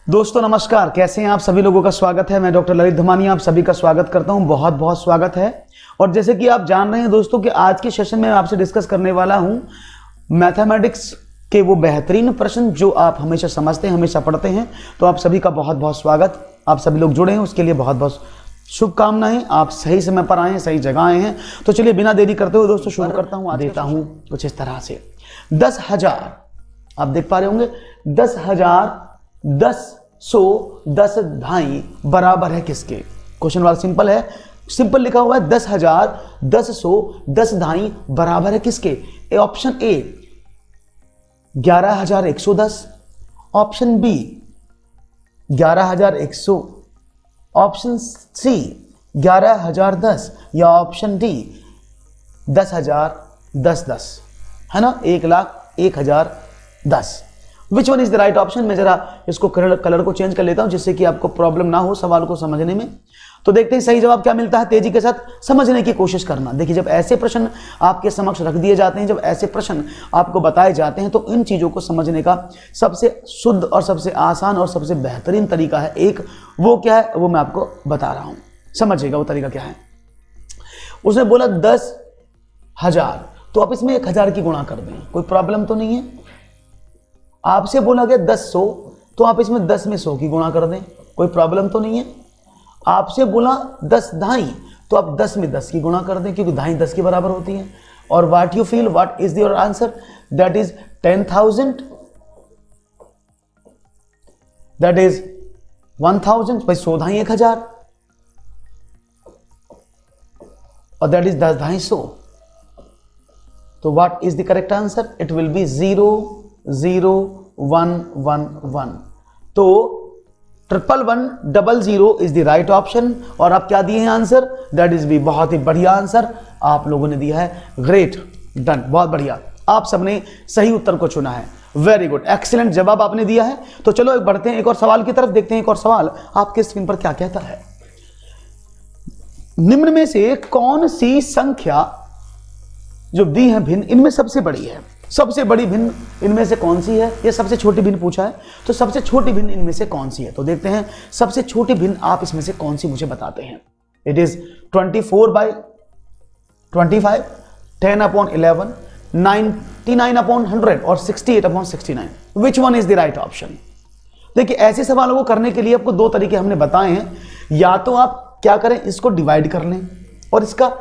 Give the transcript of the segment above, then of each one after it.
दोस्तों नमस्कार, कैसे हैं आप सभी लोगों का स्वागत है। मैं डॉक्टर ललित धमानी आप सभी का स्वागत करता हूं, बहुत बहुत स्वागत है। और जैसे कि आप जान रहे हैं दोस्तों कि आज के सेशन में मैं आपसे डिस्कस करने वाला हूं मैथमेटिक्स के वो बेहतरीन प्रश्न जो आप हमेशा समझते हैं, हमेशा पढ़ते हैं। तो आप सभी का बहुत बहुत स्वागत, आप सभी लोग जुड़े हैं उसके लिए बहुत बहुत शुभकामनाएं। आप सही समय पर आए हैं, सही जगह आए हैं। तो चलिए बिना देरी करते हुए दोस्तों शुरू करता हूं। देता हूं कुछ इस तरह से 10,000, आप देख पा रहे होंगे 10,000 10 ढाई बराबर है किसके। क्वेश्चन वाला सिंपल है, सिंपल लिखा हुआ है 10,000 10 ढाई बराबर है किसके। Option A 11,110, option B 11,100, option C 11,010 या ऑप्शन डी 10,010 है ना, 1,01,010। Which one is the right option. मैं जरा इसको कलर को चेंज कर लेता हूं जिससे कि आपको प्रॉब्लम ना हो सवाल को समझने में। तो देखते हैं सही जवाब क्या मिलता है, तेजी के साथ समझने की कोशिश करना। देखिए जब ऐसे प्रश्न आपके समक्ष रख दिए जाते हैं, जब ऐसे प्रश्न आपको बताए जाते हैं, तो इन चीजों को समझने का सबसे शुद्ध और सबसे आसान और सबसे बेहतरीन तरीका है एक, वो क्या है वो मैं आपको बता रहा हूं, समझिएगा वो तरीका क्या है। उसने बोला 10,000, तो आप इसमें 1,000 की गुणा कर दें, कोई प्रॉब्लम तो नहीं है। आपसे बोला गया 10,100, तो आप इसमें 10 में 100 की गुणा कर दें, कोई प्रॉब्लम तो नहीं है। आपसे बोला 10 ढाई, तो आप 10 में 10 की गुणा कर दें क्योंकि ढाई 10 के बराबर होती है। और what you feel, what is your answer, that is 10,000, that is 1,000, भाई 100 ढाई 1,000 और दैट इज 10 ढाई 100। तो what is the correct answer, it will be 0,0,1,1,1। तो 1,1,1,0 इज द राइट ऑप्शन। और आप क्या दिए हैं आंसर, दैट इज भी बहुत ही बढ़िया आंसर आप लोगों ने दिया है। ग्रेट, डन, बहुत बढ़िया, आप सबने सही उत्तर को चुना है। वेरी गुड, एक्सीलेंट जवाब आपने दिया है। तो चलो एक बढ़ते हैं एक और सवाल की तरफ, देखते हैं एक और सवाल आपके स्क्रीन पर क्या कहता है। निम्न में से कौन सी संख्या जो दी है भिन्न, इनमें सबसे बड़ी है, सबसे बड़ी भिन्न इनमें से कौन सी है। ये सबसे छोटी भिन्न पूछा है, तो सबसे छोटी भिन्न इनमें से कौन सी है। तो देखते हैं सबसे छोटी भिन्न आप इसमें से कौन सी मुझे बताते हैं। इट इज 24/25, 10/11, 99/100 और 68/69। विच one is the right option. देखिए ऐसे सवालों को करने के लिए आपको दो तरीके हमने बताए हैं। या तो आप क्या करें, इसको डिवाइड कर लें और इसका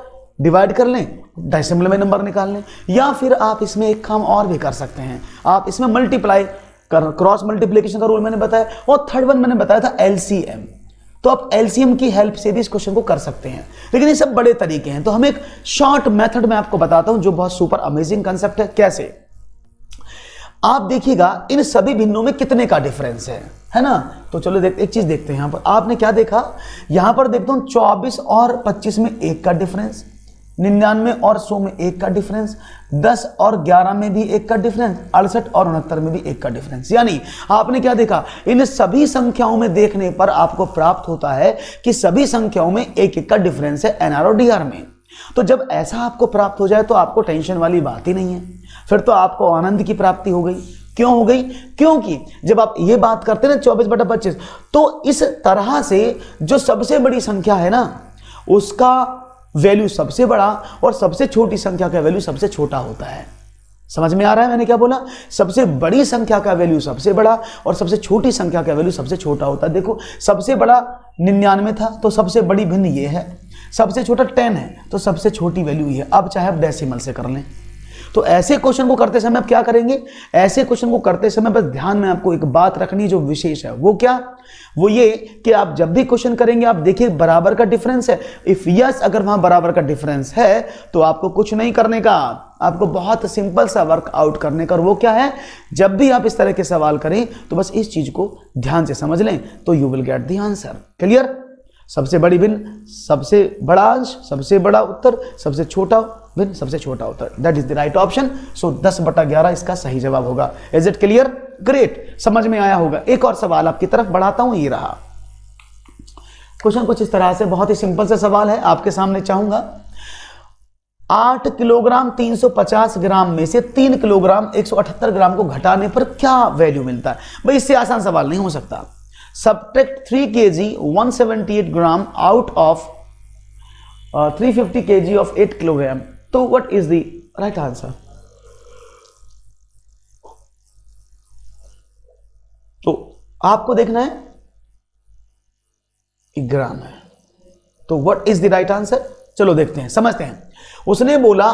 डिवाइड कर लें, डेसिमल में नंबर निकाल लें, या फिर आप इसमें एक काम और भी कर सकते हैं, आप इसमें मल्टीप्लाई कर, क्रॉस मल्टीप्लिकेशन का रूल मैंने बताया, और थर्ड वन मैंने बताया था एलसीएम। तो आप एलसीएम की हेल्प से भी इस क्वेश्चन को कर सकते हैं, लेकिन ये सब बड़े तरीके हैं। तो हम एक शॉर्ट मेथड में आपको बताता हूं जो बहुत सुपर अमेजिंग कंसेप्ट है। कैसे, आप देखिएगा इन सभी भिन्नों में कितने का डिफरेंस है ना। तो चलो एक चीज देखते हैं। यहां पर आपने क्या देखा, यहां पर देखता हूं 24 और 25 में 1 का डिफरेंस, 99 और 100 में 1 का डिफरेंस, 10 और 11 में भी 1 का डिफरेंस, 68 और 69 में भी 1 का डिफरेंस। यानी आपने क्या देखा, इन सभी संख्याओं में देखने पर आपको प्राप्त होता है कि सभी संख्याओं में 1-1 का डिफरेंस है एनआर और डीआर में। तो जब ऐसा आपको प्राप्त हो जाए तो आपको टेंशन वाली बात ही नहीं है, फिर तो आपको आनंद की प्राप्ति हो गई। क्यों हो गई, क्योंकि जब आप ये बात करते हैं 24/25, तो इस तरह से जो सबसे बड़ी संख्या है ना उसका वैल्यू सबसे बड़ा और सबसे छोटी संख्या का वैल्यू सबसे छोटा होता है। समझ में आ रहा है मैंने क्या बोला, सबसे बड़ी संख्या का वैल्यू सबसे बड़ा और सबसे छोटी संख्या का वैल्यू सबसे छोटा होता है। देखो सबसे बड़ा 99 था तो सबसे बड़ी भिन्न ये है, सबसे छोटा 10 है तो सबसे छोटी वैल्यू ये है। अब चाहे आप डेसिमल से कर लें। तो ऐसे क्वेश्चन को करते समय आप क्या करेंगे, ऐसे क्वेश्चन को करते समय बस ध्यान में आपको एक बात रखनी जो विशेष है, वो क्या, वो ये कि आप जब भी क्वेश्चन करेंगे आप देखिए बराबर का डिफरेंस है। इफ यस, अगर वहां बराबर का डिफरेंस है तो आपको कुछ नहीं करने का, आपको बहुत सिंपल सा वर्कआउट करने का। वो क्या है, जब भी आप इस तरह के सवाल करें तो बस इस चीज को ध्यान से समझ लें तो you will get the answer. Clear, सबसे बड़ी भिन्न, सबसे बड़ा अंश, सबसे बड़ा उत्तर, सबसे छोटा भिन्न, सबसे छोटा उत्तर, that is the right option. So 10/11 इसका सही जवाब होगा। इज इट क्लियर, ग्रेट, समझ में आया होगा। एक और सवाल आपकी तरफ बढ़ाता हूं, ये रहा क्वेश्चन कुछ इस तरह से, बहुत ही सिंपल सा सवाल है आपके सामने। चाहूंगा 8 किलोग्राम 350 ग्राम में से 3 किलोग्राम 178 ग्राम को घटाने पर क्या वैल्यू मिलता है। भाई इससे आसान सवाल नहीं हो सकता। Subtract 3 kg 178 gram out of 350 kg of 8 kilogram, तो what is the right answer? तो आपको देखना है ग्राम है, तो what is the right answer? चलो देखते हैं, समझते हैं। उसने बोला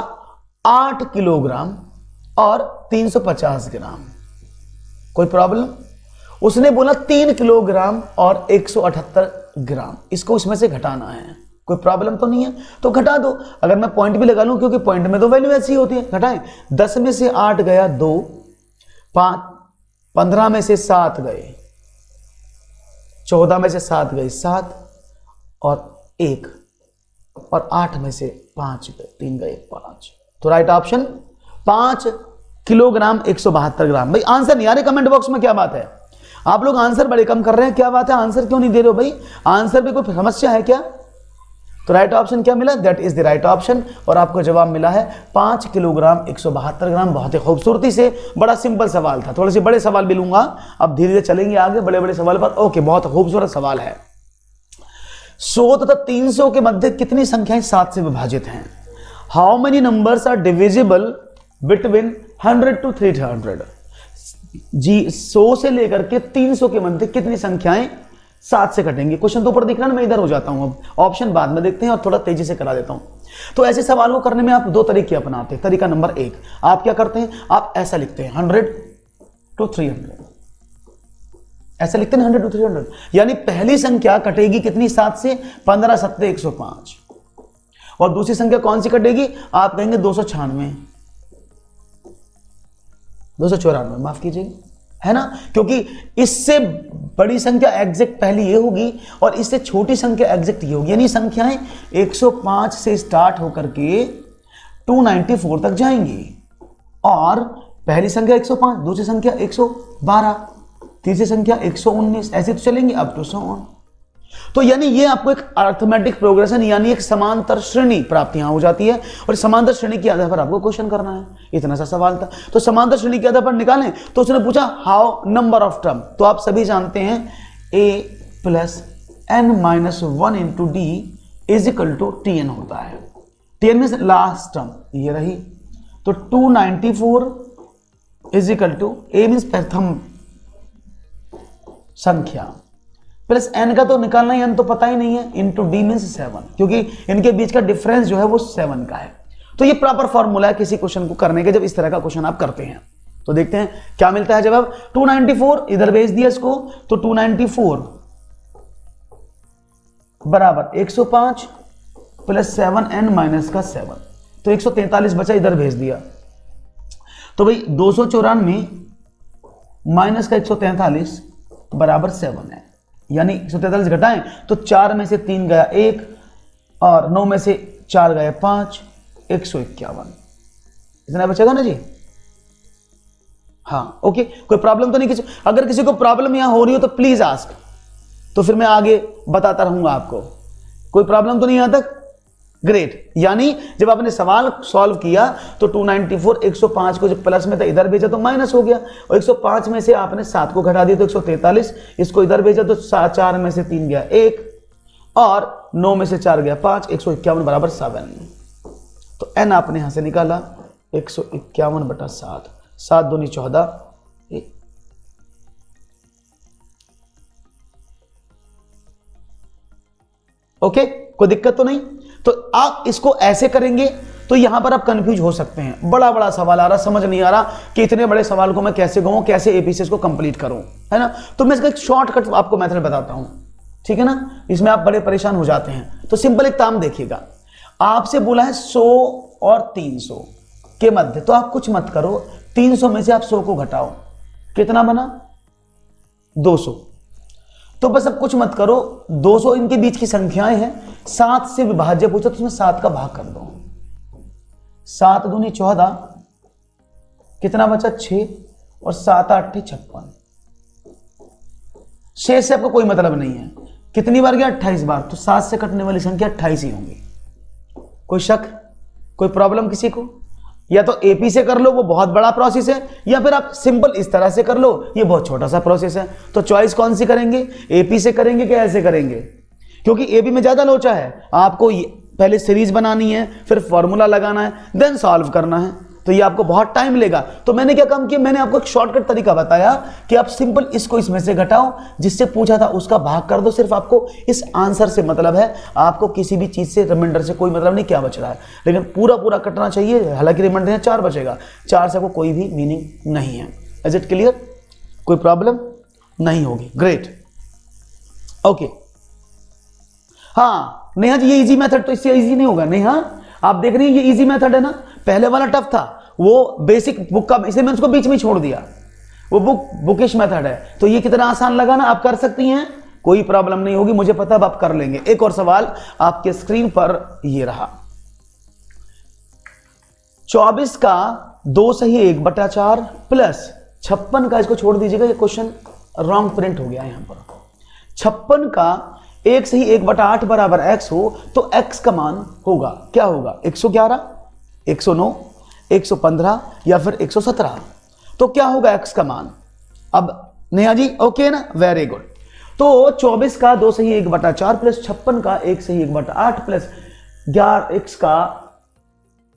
8 किलोग्राम और 350 ग्राम, कोई प्रॉब्लम? उसने बोला 3 किलोग्राम और 178 ग्राम, इसको उसमें से घटाना है, कोई प्रॉब्लम तो नहीं है, तो घटा दो। अगर मैं पॉइंट भी लगा लूं, क्योंकि पॉइंट में तो वैल्यू ऐसी होती है, घटाएं। 10 में से 8 गया 2, 5, 15 में से 7 गए 14 में से 7 गए 7 और 1, और 8 में से 5 गए 3 गए 5, तो राइट ऑप्शन 5 किलोग्राम 172 ग्राम। भाई आंसर नहीं आ रहे कमेंट बॉक्स में, क्या बात है? आप लोग आंसर बड़े कम कर रहे हैं, क्या बात है? आंसर क्यों नहीं दे रहे हो भाई? आंसर पे कोई समस्या है क्या? तो राइट ऑप्शन क्या मिला? That is the right option, और आपको जवाब मिला है 5 किलोग्राम 172 ग्राम। बहुत ही खूबसूरती से, बड़ा सिंपल सवाल था, थोड़े से बड़े सवाल भी लूंगा, अब धीरे धीरे चलेंगे आगे बड़े बड़े सवाल पर। ओके, बहुत खूबसूरत सवाल है। 100 तथा 300 के मध्य कितनी संख्याएं 7 से विभाजित हैं? How many numbers are divisible between 100 to 300? जी, 100 से लेकर के 300 के मध्य कितनी संख्याएं 7 से कटेंगे? क्वेश्चन तो ऊपर दिख रहा है ना, मैं इधर हो जाता हूं, अब ऑप्शन बाद में देखते हैं और थोड़ा तेजी से करा देता हूं। तो ऐसे सवाल को करने में आप 2 तरीके अपनाते हैं। तरीका नंबर 1, आप क्या करते हैं? आप ऐसा लिखते हैं 100 to 300, ऐसा लिखते हैं 100 to 300, यानी पहली संख्या कटेगी कितनी 7 से? 15 7 105, और दूसरी संख्या कौन सी कटेगी? आप कहेंगे 296, 294, माफ कीजिए, है ना, क्योंकि इससे बड़ी संख्या एग्जैक्ट पहली ये होगी और इससे छोटी संख्या एग्जैक्ट ये होगी, यानी संख्याएं 105 से स्टार्ट होकर के 294 तक जाएंगी, और पहली संख्या 105, दूसरी संख्या 112, तीसरी संख्या 119, ऐसे तो चलेंगे अप टू सो ऑन। तो यानी ये आपको एक अर्थमेटिक प्रोग्रेशन, यानी एक समांतर श्रेणी प्राप्त यहां हो जाती है, और समांतर श्रेणी के आधार पर आपको क्वेश्चन करना है। इतना सा सवाल था, तो समांतर श्रेणी के आधार पर निकालें। तो उसने पूछा हाउ नंबर ऑफ टर्म, तो आप सभी जानते हैं a plus n minus 1 into D is equal to tn होता है। tn में लास्ट टर्म ये रही, तो 294 is equal to a means प्रथम संख्या प्लस n का तो निकालना ही, n तो पता ही नहीं है, इंटू डी मीन्स 7, क्योंकि इनके बीच का डिफरेंस जो है वो 7 का है। तो ये प्रॉपर फॉर्मूला है किसी क्वेश्चन को करने के, जब इस तरह का क्वेश्चन आप करते हैं। तो देखते हैं क्या मिलता है जवाब। 294 इधर भेज दिया इसको, तो 294 बराबर 105 प्लस 7n माइनस का 7, तो 143 बचा, इधर भेज दिया। तो भाई 294 माइनस का 143 बराबर 7 है, यानी 143 घटाएं तो 4 में से 3 गया 1, और 9 में से 4 गया 5, 151, इतना बचेगा ना जी? हाँ, ओके, कोई प्रॉब्लम तो नहीं किसी? अगर किसी को प्रॉब्लम यहां हो रही हो तो प्लीज आस्क, तो फिर मैं आगे बताता रहूंगा आपको। कोई प्रॉब्लम तो नहीं यहां तक? ग्रेट। यानी जब आपने सवाल सॉल्व किया तो 294 105 को जब प्लस में था इधर भेजा तो माइनस हो गया, और 105 में से आपने 7 को घटा दिया तो 143, इसको इधर भेजा तो 4 में से 3 गया 1, और 9 में से 4 गया 5, 151 बराबर 7। तो n आपने यहां से निकाला 151 बटा 7, 7 दूनी 14, ओके, कोई दिक्कत तो नहीं? तो आप इसको ऐसे करेंगे तो यहां पर आप कंफ्यूज हो सकते हैं, बड़ा बड़ा सवाल आ रहा, समझ नहीं आ रहा कि इतने बड़े सवाल को मैं कैसे कहूं, कैसे एपीसीएस को कंप्लीट करूं, है ना। तो मैं इसका एक शॉर्टकट आपको मेथड बताता हूं, ठीक है ना, इसमें आप बड़े परेशान हो जाते हैं। तो सिंपल एक काम देखिएगा, आपसे बोला है 100 और 300 के मध्य, तो आप कुछ मत करो, 300 में से आप 100 को घटाओ, कितना बना 200। तो बस अब कुछ मत करो, 200 इनके बीच की संख्याएं हैं, 7 से विभाज्य पूछा तो उसमें 7 का भाग कर दो, 7 दूनी 14, कितना बचा 6, और 7 8 56। शेष से आपको कोई मतलब नहीं है, कितनी बार गया 28 बार, तो 7 से कटने वाली संख्या 28 ही होंगी। कोई शक, कोई प्रॉब्लम किसी को? या तो एपी से कर लो, वो बहुत बड़ा प्रोसेस है, या फिर आप सिंपल इस तरह से कर लो, ये बहुत छोटा सा प्रोसेस है। तो चॉइस कौन सी करेंगे, एपी से करेंगे कि ऐसे करेंगे? क्योंकि एपी में ज्यादा लोचा है, आपको पहले सीरीज बनानी है, फिर फॉर्मूला लगाना है, देन सॉल्व करना है, तो ये आपको बहुत टाइम लेगा। तो मैंने क्या काम किया, मैंने आपको एक शॉर्टकट तरीका बताया कि आप सिंपल इसको इसमें से घटाओ, जिससे पूछा था उसका भाग कर दो, सिर्फ आपको इस आंसर से मतलब है, आपको किसी भी चीज से रिमाइंडर से कोई मतलब नहीं क्या बच रहा है, लेकिन पूरा पूरा कटना चाहिए। हालांकि रिमाइंडर 4 बचेगा, 4 से आपको कोई भी मीनिंग नहीं है। Is it clear? कोई प्रॉब्लम नहीं होगी। Great, okay. हाँ नेहा जी, ये इजी मेथड तो इससे इजी नहीं होगा। नेहा आप देख रही हैं ये इजी मेथड है ना, पहले वाला टफ था, वो बेसिक बुक का, इसे मैंने उसको बीच में छोड़ दिया, वो बुकिश मेथड है। तो ये कितना आसान लगा ना, आप कर सकती हैं, कोई प्रॉब्लम नहीं होगी, मुझे पता है आप कर लेंगे। एक और सवाल आपके स्क्रीन पर ये रहा, 24 का 2 सही 1/4 प्लस 56 का, इसको छोड़ दीजिएगा, ये क्वेश्चन रॉन्ग प्रिंट हो गया यहां पर। 56 का 1 सही 1/8 बराबर x हो तो x का मान होगा, क्या होगा? 111, 109, 115 या फिर 117। तो क्या होगा x का मान? अब नेहा जी ओके ना, वेरी गुड। तो 24 का 2 सही 1/4 प्लस 56 का 1 सही 1/8 प्लस 11x का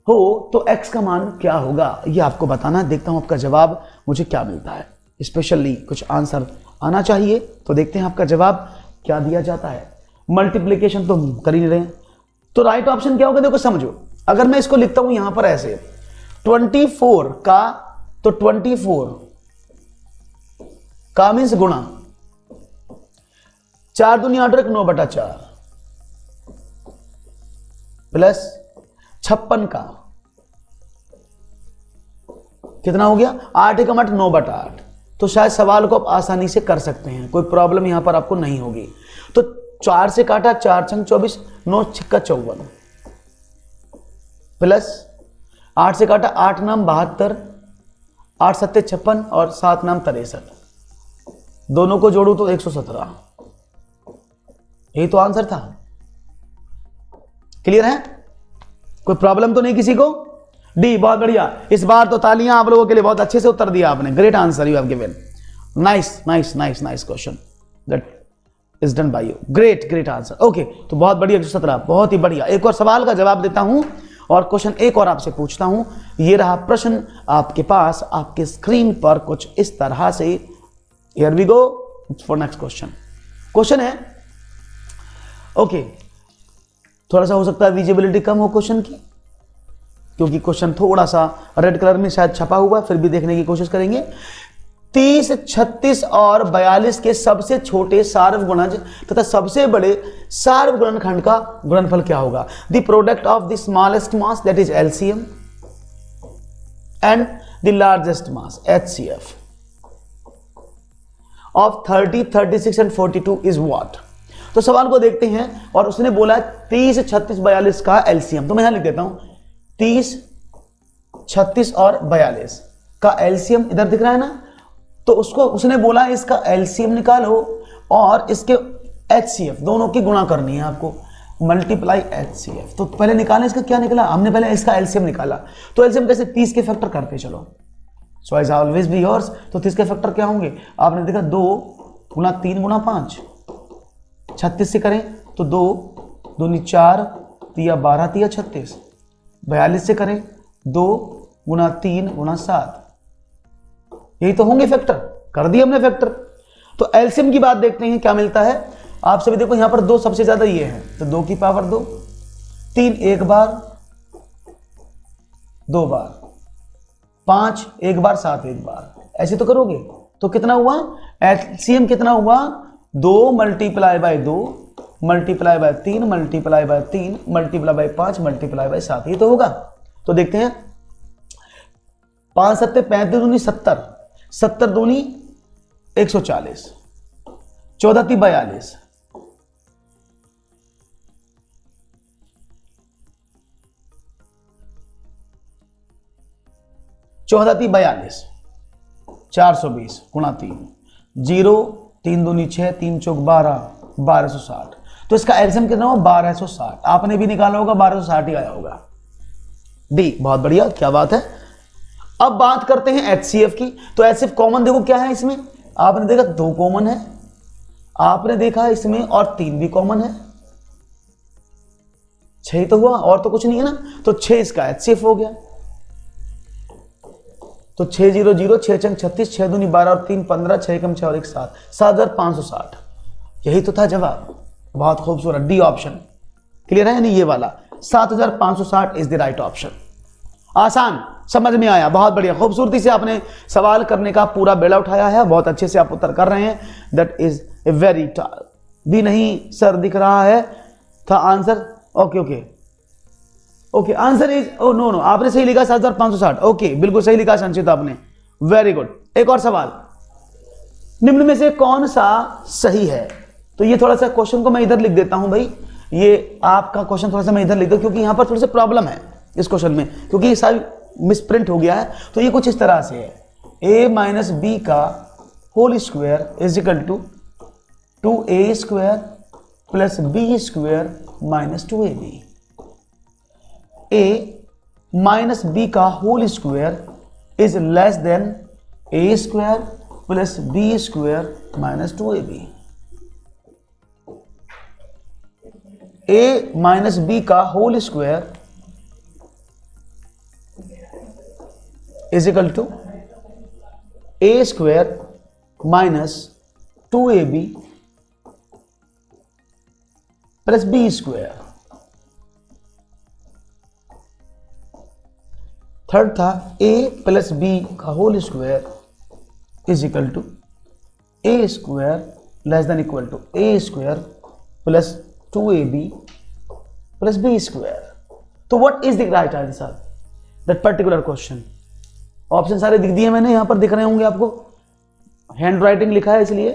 हो तो x का मान क्या होगा, ये आपको बताना है। देखता हूं आपका जवाब मुझे क्या मिलता है, स्पेशली कुछ आंसर आना चाहिए। तो देखते हैं आपका जवाब क्या दिया जाता है। मल्टीप्लिकेशन तो हम कर ही नहीं रहे हैं, तो राइट ऑप्शन क्या होगा? देखो समझो, अगर मैं इसको लिखता हूं यहां पर ऐसे 24 का, तो 24 का मीन्स गुणा 4 दूनी 8 और 9/4 प्लस 56 का कितना हो गया? 8 × 8 9/8। तो शायद सवाल को आप आसानी से कर सकते हैं, कोई प्रॉब्लम यहां पर आपको नहीं होगी। तो 4 से काटा, 4 छंग 24, 9 छिक्का 54 प्लस 8 से काटा, 8 नाम 72, 8 सत्ते 56 और 7 नाम 63, दोनों को जोड़ू तो 117। यही तो आंसर था। क्लियर है? कोई प्रॉब्लम तो नहीं किसी को? डी, बहुत बढ़िया। इस बार तो तालियां आप लोगों के लिए, बहुत अच्छे से उत्तर दिया आपने। Great answer you have given. Nice nice nice nice question that is done by you. Great great answer. Okay, तो बहुत बढ़िया 117, बहुत ही बढ़िया। एक और सवाल का जवाब देता हूं और क्वेश्चन एक और आपसे पूछता हूं। ये रहा प्रश्न आपके पास, आपके स्क्रीन पर कुछ इस तरह से। Here we go for next question. Question है, ओके, थोड़ा सा हो सकता है विजिबिलिटी कम हो क्वेश्चन की, क्योंकि क्वेश्चन थोड़ा सा रेड कलर में शायद छपा हुआ है, फिर भी देखने की कोशिश करेंगे। 30, 36 और 42 के सबसे छोटे सार्वगुणज तथा सबसे बड़े सार्वगुणनखंड का गुणनफल क्या होगा? The product of the smallest mass that is LCM and the largest mass HCF of 30, 36 and 42 is what? तो सवाल को देखते हैं, और उसने बोला 30, 36, 42 का LCM। तो मैं यहां लिख देता हूं 30, 36 और 42 का LCM इधर दिख रहा है ना, तो उसको उसने बोला इसका LCM निकालो और इसके HCF दोनों की गुणा करनी है आपको, मल्टीप्लाई HCF। तो पहले निकालें, इसका क्या निकला? हमने पहले इसका LCM निकाला। तो LCM कैसे? 30 के फैक्टर करते चलो, सो आई ऑलवेज बी योर्स। तो 30 के फैक्टर क्या होंगे? आपने देखा 2 गुना 3 गुना 5, 36 से करें तो 2 दूनी 4, 3 12, 3 36। 42 से करें 2 गुना 3 गुना 7, यही तो होंगे फैक्टर। कर दिए हमने फैक्टर। तो एलसीएम की बात देखते हैं क्या मिलता है। आप सभी देखो यहां पर 2 सबसे ज्यादा ये है, तो 2 की पावर 2, 3 एक बार, 2 बार, 5 एक बार, 7 एक बार, ऐसे तो करोगे। तो कितना हुआ एलसीएम? कितना हुआ? 2 multiply by 2 multiply by 3 multiply by 3 multiply by 5 multiply by 7, ये तो होगा। तो देखते हैं, 5 सत्ते 35 दूनी 70, 70 दूनी 140, 14 × 42, 14 × 42, 420 गुणा 3, 0 3 दूनी 6, 3 चौक 12, 1260। तो इसका एलसीएम कितना हुआ? 1260। आपने भी निकाला होगा, 1260 ही आया होगा। डी, बहुत बढ़िया, क्या बात है। अब बात करते हैं HCF की। तो HCF कॉमन देखो क्या है इसमें, आपने देखा 2 कॉमन है, आपने देखा इसमें और 3 भी कॉमन है, 6 तो हुआ और तो कुछ नहीं है ना, तो 6 इसका HCF हो गया। तो 6 0 0 6 चंग 36, 6 दूनी 12 और 3 15, 6 कम 6 और 1 7, 7560, यही तो था जवाब। बहुत खूबसूरत, डी ऑप्शन। क्लियर है, नहीं ये वाला 7560 इज द राइट ऑप्शन। आसान, समझ में आया, बहुत बढ़िया, खूबसूरती से आपने सवाल करने का पूरा बेड़ा उठाया है, बहुत अच्छे से आप उत्तर कर रहे हैं। दैट इज ए वेरी भी नहीं सर दिख रहा है था answer. Okay okay okay, answer is oh no no, आपने सही लिखा 7560। ओके, बिल्कुल सही लिखा संचित आपने, वेरी गुड। एक और सवाल, निम्न में से कौन सा सही है? तो ये थोड़ा सा क्वेश्चन को मैं इधर लिख देता हूं भाई, ये आपका क्वेश्चन थोड़ा सा मैं इधर लिख दूं क्योंकि यहां पर थोड़ी सी प्रॉब्लम है इस क्वेश्चन में, क्योंकि ये सारी मिसप्रिंट हो गया है। तो ये कुछ इस तरह से है, a माइनस बी का whole square is equal to 2a square plus B square minus 2ab। a minus B का whole square is less than a square plus B square minus 2ab। a minus B का whole square is equal to a square minus 2ab plus B square. Third था a plus B का whole square is equal to a square less than equal to a square plus 2ab plus B square. तो what is the right answer that particular question? Option सारे दिख दिए मैंने, यहां पर दिख रहे होंगे आपको, हैंड राइटिंग लिखा है इसलिए।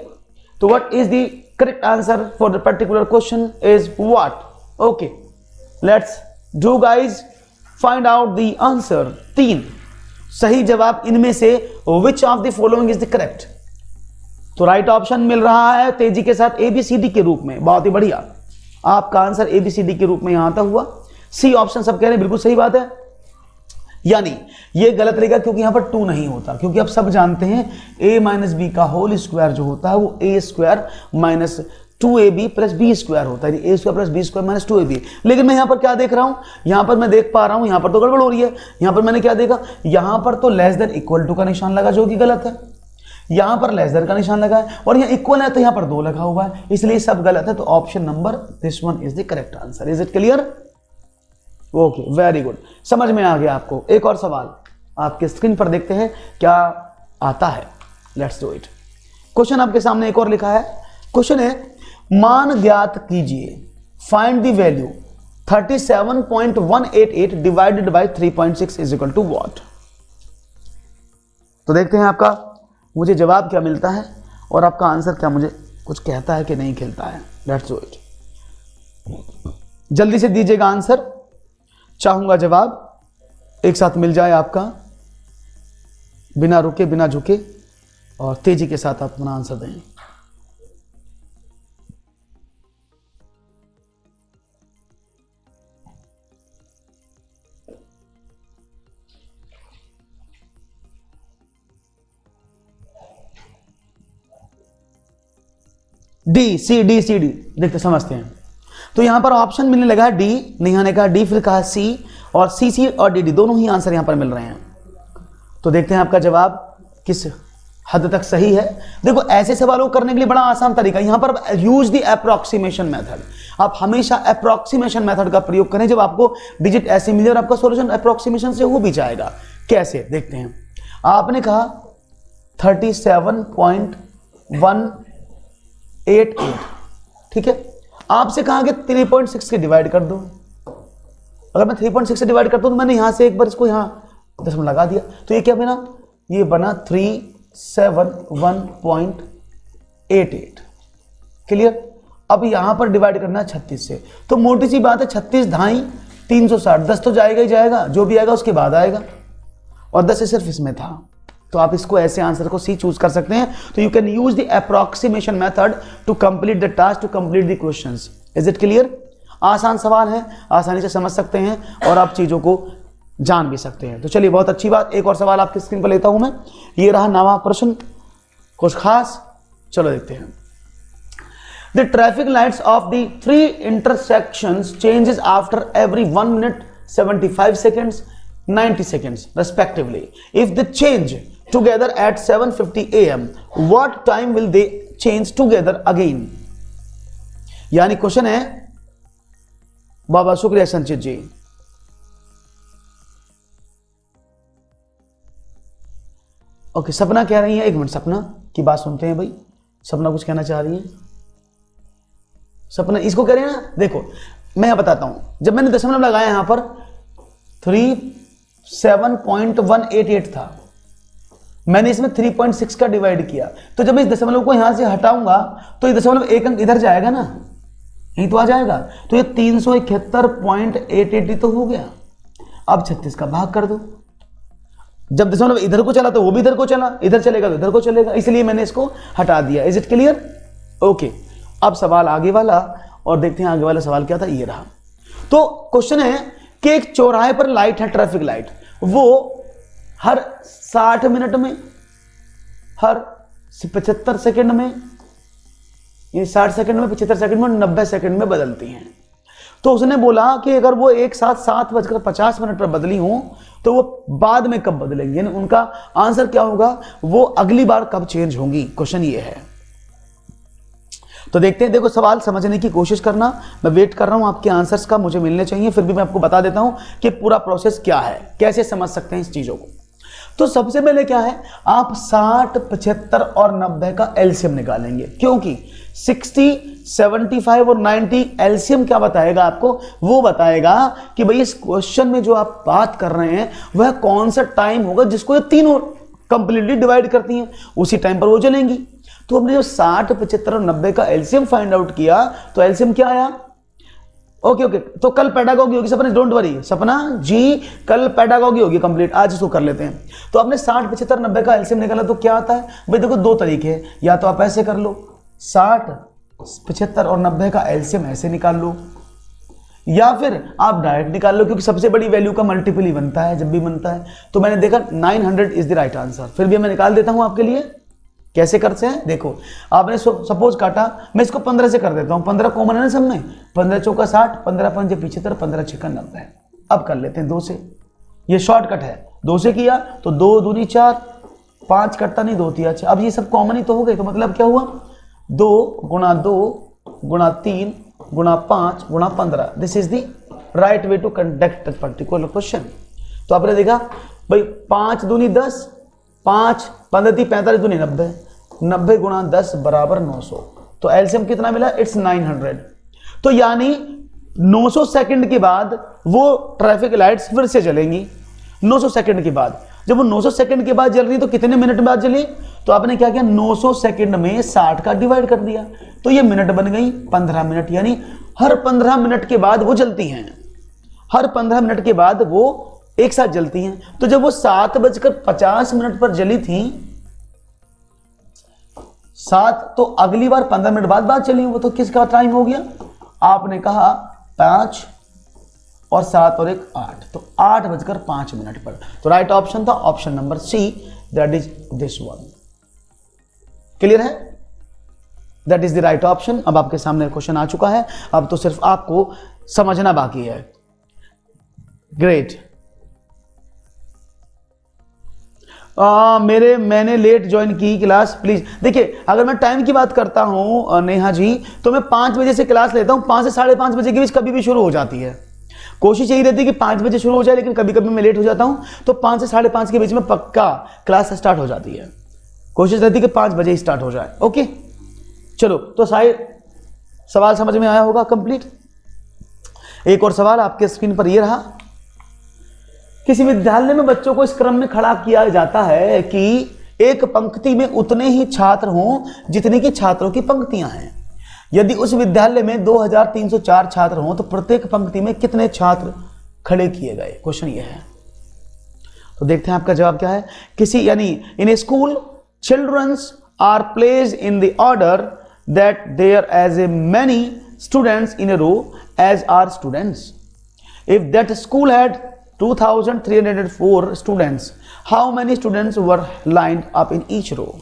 तो what is the correct answer for the particular question is what? Okay, let's do guys find out the answer. 3 सही जवाब इनमें से which of the following is the correct? तो राइट ऑप्शन मिल रहा है तेजी के साथ ABCD के रूप में, बहुत ही बढ़िया, आपका आंसर ABCD के रूप में यहां तक हुआ। सी ऑप्शन सब कह रहे हैं बिल्कुल सही बात है, यानी ये गलत रहेगा क्योंकि यहां पर 2 नहीं होता, क्योंकि आप सब जानते हैं a माइनस बी का होल स्क्वायर जो होता है वो a square minus 2ab plus B square होता है, a square plus B square minus 2ab। लेकिन मैं यहां पर क्या देख रहा हूं, यहां पर मैं देख पा रहा हूं यहां पर तो गड़बड़ हो रही है। यहां पर मैंने क्या देखा, यहां पर तो लेस देन इक्वल टू का निशान लगा जो कि गलत है, यहां पर लेस देन का निशान लगा है और यहां इक्वल है तो यहां पर 2 लगा हुआ है, इसलिए सब गलत है। तो option number this one is the correct answer. Is it clear? Okay, very good, समझ में आ गया आपको। एक और सवाल आपके स्क्रीन पर देखते हैं क्या आता है। Let's do it. क्वेश्चन आपके सामने एक और लिखा है, क्वेश्चन है मान ज्ञात कीजिए, find the value 37.188 divided by 3.6 is equal to what? तो देखते हैं आपका मुझे जवाब क्या मिलता है और आपका आंसर क्या मुझे कुछ कहता है कि नहीं कहता है। लेट्स डू इट, जल्दी से दीजिएगा आंसर, चाहूंगा जवाब एक साथ मिल जाए आपका, बिना रुके बिना झुके और तेजी के साथ आप अपना आंसर दें। D C D C D, देखते समझते हैं। तो यहां पर ऑप्शन मिलने लगा है डी, नेहा ने कहा डी, फिर कहा सी, और सी और डी दोनों ही आंसर यहां पर मिल रहे हैं। तो देखते हैं आपका जवाब किस हद तक सही है। देखो ऐसे सवालों को करने के लिए बड़ा आसान तरीका, यहां पर यूज द अप्रोक्सीमेशन मेथड। आप हमेशा अप्रोक्सीमेशन मेथड का प्रयोग करें जब आपको डिजिट ऐसे मिले और आपका सॉल्यूशन अप्रोक्सीमेशन से हो भी जाएगा। कैसे, देखते हैं। आपने कहा 37.188, ठीक है, आपसे कहा कि 3.6 से डिवाइड कर दो। अगर मैं 3.6 से डिवाइड करता हूं तो मैंने यहां से एक बार इसको यहां दशमलव लगा दिया, तो ये क्या बना, ये बना 371.88। क्लियर? अब यहां पर डिवाइड करना है 36 से, तो मोटी सी बात है 36 ढाई 360, 10 तो जाएगा ही जाएगा, जो भी आएगा उसके बाद आएगा, और 10 सिर्फ इसमें था। तो आप इसको ऐसे आंसर को सी चूज कर सकते हैं। तो you can use the approximation method to complete the task, to complete the questions. Is it clear? आसान सवाल है, आसानी से समझ सकते हैं और आप चीजों को जान भी सकते हैं। तो चलिए, बहुत अच्छी बात। एक और सवाल आपकी स्क्रीन पर लेता हूं मैं, ये रहा नवा प्रश्न, कुछ खास। चलो देखते हैं। The traffic lights off the 3 intersections changes after every 1 minute 75 seconds 90 seconds respectively. If they change together at 7:50 AM, what time will they change together again? यानी क्वेश्चन है, बाबा शुक्रिया संचित जी। ओके, सपना कह रही है, एक मिनट, सपना की बात सुनते हैं भाई। सपना कुछ कहना चाह रही है। सपना इसको कह रही है ना, देखो मैं बताता हूं। जब मैंने दशमलव लगाया यहां पर 37.188 था, मैंने इसमें 3.6 का डिवाइड किया, तो जब मैं इस दशमलव को यहां से हटाऊंगा तो ये दशमलव एक अंक इधर जाएगा ना, यही तो आ जाएगा। तो ये 371.880 तो हो गया। अब 36 का भाग कर दो। जब दशमलव इधर को चला तो वो भी इधर को चला, इधर चलेगा तो इधर को चलेगा, इसलिए मैंने इसको हटा दिया। Is it clear? ओके, अब सवाल आगे वाला, और देखते हैं आगे वाला सवाल क्या था। ये रहा। तो क्वेश्चन है कि एक चौराहे पर लाइट है, ट्रैफिक लाइट, वो हर 60 मिनट में, हर 75 सेकंड में, 60 सेकंड में, 75 सेकंड में, 90 सेकंड में बदलती हैं। तो उसने बोला कि अगर वो एक साथ 7:50 पर बदली हो तो वो बाद में कब बदलेंगे, यानी उनका आंसर क्या होगा, वो अगली बार कब चेंज होंगी। क्वेश्चन ये है। तो देखते हैं। देखो, सवाल समझने की कोशिश करना, मैं वेट कर रहा हूं आपके आंसर्स का, मुझे मिलने चाहिए। फिर भी मैं आपको बता देता हूं कि पूरा प्रोसेस क्या है, कैसे समझ सकते हैं इस चीजों को। तो सबसे पहले क्या है, आप 60, 75 और 90 का एलसीएम निकालेंगे, क्योंकि 60, 75 और 90 एलसीएम क्या बताएगा आपको, वो बताएगा कि भाई इस क्वेश्चन में जो आप बात कर रहे हैं वह कौन सा टाइम होगा जिसको ये तीनों कंप्लीटली डिवाइड करती हैं, उसी टाइम पर वो चलेंगी। तो हमने जब 60, 75 और 90 का एलसीएम फाइंड आउट किया तो एलसीएम क्या आया। ओके, तो कल पेडागॉगी होगी सपना, डोंट वरी सपना जी, कल पेडागॉगी होगी कंप्लीट, आज इसको कर लेते हैं। तो आपने 60, 75, 90 का एलसीएम निकाला तो क्या आता है भाई। देखो, दो तरीके हैं, या तो आप ऐसे कर लो, 60, 75 और 90 का एलसीएम ऐसे निकाल लो, या फिर आप डायरेक्ट निकाल लो, क्योंकि सबसे बड़ी वैल्यू का मल्टीपल ही बनता है जब भी बनता है। तो मैंने देखा 900 इज द राइट आंसर। फिर भी मैं निकाल देता हूं आपके लिए, कैसे करते हैं। देखो, आपने सपोज काटा, मैं इसको 15 से कर देता हूं, 15 कॉमन है ना सब में, 15 चौका 60, 15 पंजे 75, 15 छक्का 90। अब कर लेते हैं 2 से, ये शॉर्टकट है। 2 से किया तो 2 दूनी 4, 5 कटता नहीं, 2 तिया 6। अब ये सब कॉमन ही तो हो गए, तो मतलब क्या हुआ, 2 गुणा 2 गुणा 3 गुणा 5 गुणा 15। This is the right way to conduct the particular question. तो आपने देखा भाई, 5 दूनी 10, 5 15 45 दूनी 90, 90 गुणा 10 बराबर 900। तो एलसीएम कितना मिला, इट्स 900। तो यानी 900 सेकंड के बाद वो ट्रैफिक लाइट्स फिर से जलेंगी। 900 सेकंड के बाद, जब वो 900 सेकंड के बाद जल रही तो कितने मिनट बाद जली, तो आपने क्या किया, 900 सेकंड में 60 का डिवाइड कर दिया, तो ये मिनट बन गई 15 मिनट, यानी हर 15 मिनट के बाद वो जलती हैं, हर 15 मिनट के बाद वो एक साथ जलती हैं। तो जब वो 7:50 पर जली थी 7, तो अगली बार 15 मिनट बाद चली, वो तो किसका टाइम हो गया, आपने कहा 5 और 7 और 1 8, तो 8:05 पर। तो राइट ऑप्शन था option number C, that is this one. Clear है, that is the right option. अब आपके सामने क्वेश्चन आ चुका है, अब तो सिर्फ आपको समझना बाकी है। ग्रेट। मैंने लेट ज्वाइन की क्लास, प्लीज। देखिए, अगर मैं टाइम की बात करता हूं नेहा जी, तो मैं 5 बजे से क्लास लेता हूं, 5 से 5:30 बजे के बीच कभी भी शुरू हो जाती है। कोशिश यही रहती है कि 5 बजे शुरू हो जाए, लेकिन कभी कभी मैं लेट हो जाता हूं, तो 5 से 5:30 के बीच में पक्का क्लास स्टार्ट हो जाती है। कोशिश रहती है कि 5 बजे ही स्टार्ट हो जाए। ओके, चलो, तो शायद सवाल समझ में आया होगा कंप्लीट। एक और सवाल आपके स्क्रीन पर यह रहा, किसी विद्यालय में बच्चों को इस क्रम में खड़ा किया जाता है कि एक पंक्ति में उतने ही छात्र हों जितने की छात्रों की पंक्तियां हैं। यदि उस विद्यालय में 2304 छात्र हों तो प्रत्येक पंक्ति में कितने छात्र खड़े किए गए। क्वेश्चन ये है, तो देखते हैं आपका जवाब क्या है। किसी यानी in a school childrens are placed in the order that there as a many students in a row as are students. If that school had 2304 students, how many students were lined up in each row?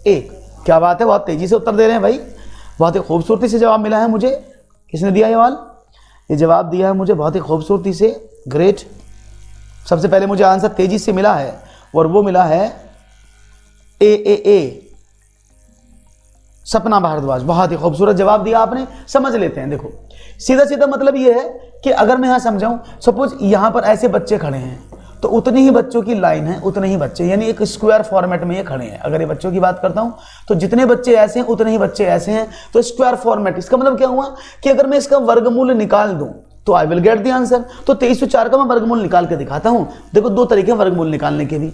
एक। क्या बात है, बहुत तेजी से उत्तर दे रहे हैं भाई, बहुत ही खूबसूरती से जवाब मिला है मुझे। किसने दिया ये जवाब दिया है मुझे बहुत ही खूबसूरती से, ग्रेट। सबसे पहले मुझे आंसर तेजी से मिला है और वो मिला है ए सपना भारद्वाज। बहुत ही खूबसूरत जवाब दिया आपने। समझ लेते हैं, देखो सीधा सीधा मतलब ये है कि अगर मैं यहां समझाऊं, सपोज यहां पर ऐसे बच्चे खड़े हैं तो उतने ही बच्चों की लाइन है, उतने ही बच्चे, यानी एक स्क्वायर फॉर्मेट में ये खड़े हैं। अगर ये बच्चों की बात करता हूं तो जितने बच्चे ऐसे हैं उतने ही बच्चे ऐसे हैं, तो स्क्वायर फॉर्मेट। इसका मतलब क्या हुआ कि अगर मैं इसका वर्गमूल निकाल दूं तो I will get the answer. तो 2304 का मैं वर्गमूल निकाल के दिखाता हूं। देखो दो तरीके हैं वर्गमूल निकालने के भी।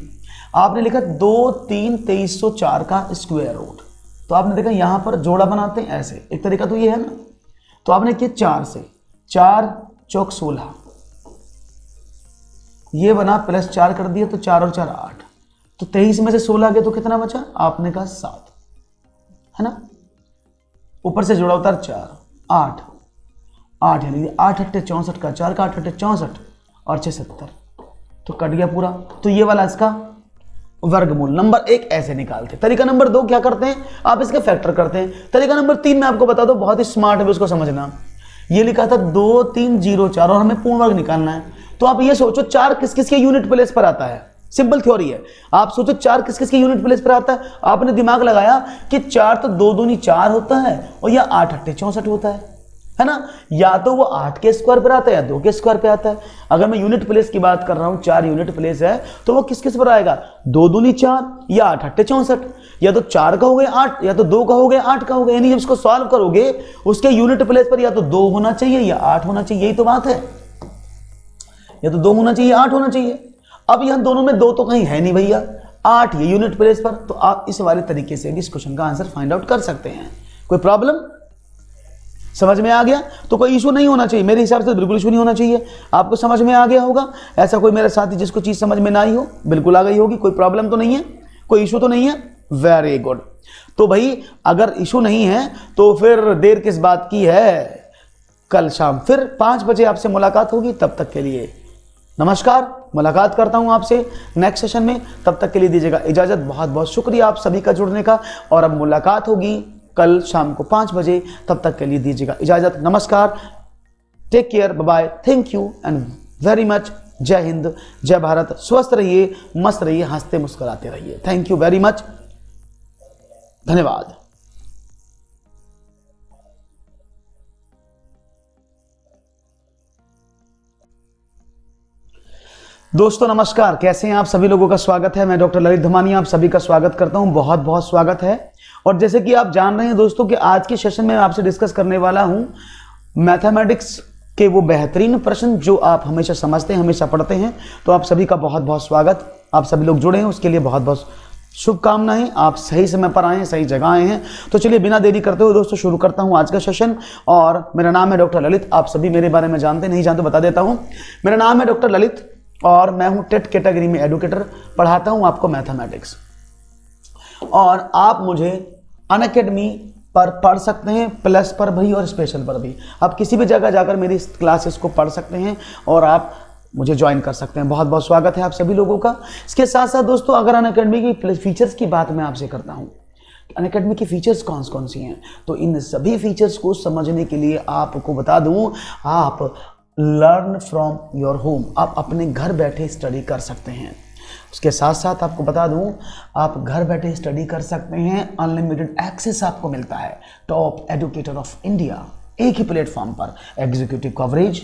आपने लिखा 2 3 2304 का स्क्वायर रूट, तो आपने देखा यहां पर जोड़ा बनाते हैं ऐसे, एक तरीका तो ये है ना। तो आपने किया 4 से, 4 चौक 16, ये बना प्लस 4 कर दिया तो 4 और 4 8, तो 23 में से 16 गए तो कितना बचा? आपने कहा 7, है ना। ऊपर से जोड़ा उतार 4 8 8, यानी 8 अट्ठे 64 का, 4 का 8 अट्ठे 64 और 6 70, तो कट गया पूरा। तो ये वाला इसका वर्गमूल। नंबर 1 ऐसे निकालते। तरीका नंबर 2 क्या करते हैं, आप इसके फैक्टर करते हैं। तरीका नंबर 3 मैं आपको बता दूं, बहुत ही स्मार्ट है, उसको समझना। ये लिखा था 2 3 0 4 और हमें पूर्ण वर्ग निकालना है। तो आप ये सोचो 4 किस किस के यूनिट प्लेस पर आता है। सिंपल थ्योरी है, आप सोचो 4 किस किस के यूनिट प्लेस पर आता है। आपने दिमाग लगाया कि 4 तो 2 दूनी 4 होता है और या 8 अट्ठे 64 होता है ना। या तो वो 8 के स्क्वायर पर आता है या 2 के स्क्वायर पे आता है। अगर मैं यूनिट प्लेस की बात कर रहा हूं, 4 यूनिट प्लेस है, तो वो किस किस पर आएगा? 2 दूनी 4 या 8 अट्ठे 64, या तो 4 का हो गया 8, या तो 2 का हो गया 8 का हो गया। यानी जब इसको सॉल्व करोगे उसके यूनिट प्लेस पर या तो 2 होना चाहिए या 8 होना चाहिए। यही तो बात है, या तो 2 होना चाहिए 8 होना चाहिए। अब यहां दोनों में 2 तो कहीं है नहीं भैया, 8 ये यूनिट प्लेस पर। तो आप इस वाले तरीके से भी इस क्वेश्चन का आंसर फाइंड आउट कर सकते हैं। कोई प्रॉब्लम समझ में आ गया? तो कोई इशू नहीं होना चाहिए, मेरे हिसाब से बिल्कुल इशू नहीं होना चाहिए। आपको समझ में आ गया होगा। ऐसा कोई मेरे साथी जिसको चीज समझ में ना आई हो, बिल्कुल आ गई होगी। कोई प्रॉब्लम तो नहीं है, कोई इशू तो नहीं है। Very good. तो भाई अगर इशू नहीं है तो फिर देर किस बात की है। कल शाम फिर 5 बजे आपसे मुलाकात होगी। तब तक के लिए नमस्कार। मुलाकात करता हूं आपसे नेक्स्ट सेशन में। तब तक के लिए दीजिएगा इजाजत। बहुत बहुत शुक्रिया आप सभी का जुड़ने का। और अब मुलाकात होगी कल शाम को 5 बजे। तब तक के लिए दीजिएगा इजाजत। नमस्कार, take care, bye bye, thank you and very much. जय हिंद, जय भारत। स्वस्थ रहिए, मस्त रहिए, हंसते मुस्कुराते रहिए। थैंक यू वेरी मच, धन्यवाद। दोस्तों नमस्कार, कैसे हैं आप? सभी लोगों का स्वागत है। मैं डॉक्टर ललित धमानिया आप सभी का स्वागत करता हूं। बहुत बहुत स्वागत है। और जैसे कि आप जान रहे हैं दोस्तों कि आज के सेशन में आपसे डिस्कस करने वाला हूं मैथमेटिक्स के वो बेहतरीन प्रश्न जो आप हमेशा समझते हैं, हमेशा पढ़ते हैं। तो आप सभी का बहुत बहुत स्वागत। आप सभी लोग जुड़े हैं उसके लिए बहुत बहुत शुभकामनाएं। आप सही समय पर आए हैं, सही जगह आए हैं। तो चलिए बिना देरी करते हुए दोस्तों शुरू करता हूं आज का सेशन। और मेरा नाम है डॉक्टर ललित। आप सभी मेरे बारे में जानते नहीं जानते बता देता हूं। मेरा नाम है डॉक्टर ललित और मैं हूं टेट कैटेगरी में एडुकेटर। पढ़ाता हूं आपको मैथमेटिक्स। और आप मुझे अनअकैडमी पर पढ़ सकते हैं, प्लस पर भी और स्पेशल पर भी। आप किसी भी जगह जाकर मेरी क्लासेस को पढ़ सकते हैं और आप मुझे ज्वाइन कर सकते हैं। बहुत बहुत स्वागत है आप सभी लोगों का। इसके साथ साथ दोस्तों अगर अनअकैडमी की फीचर्स की बात मैं आपसे करता हूं, अनअकैडमी की फीचर्स कौन कौन सी हैं, तो इन सभी फीचर्स को समझने के लिए आपको बता दूं, आप लर्न फ्रॉम योर होम, आप अपने घर बैठे स्टडी कर सकते हैं। उसके साथ साथ आपको बता दूं, आप घर बैठे स्टडी कर सकते हैं। अनलिमिटेड एक्सेस आपको मिलता है टॉप एजुकेटर ऑफ इंडिया, एक ही प्लेटफॉर्म पर। Executive coverage,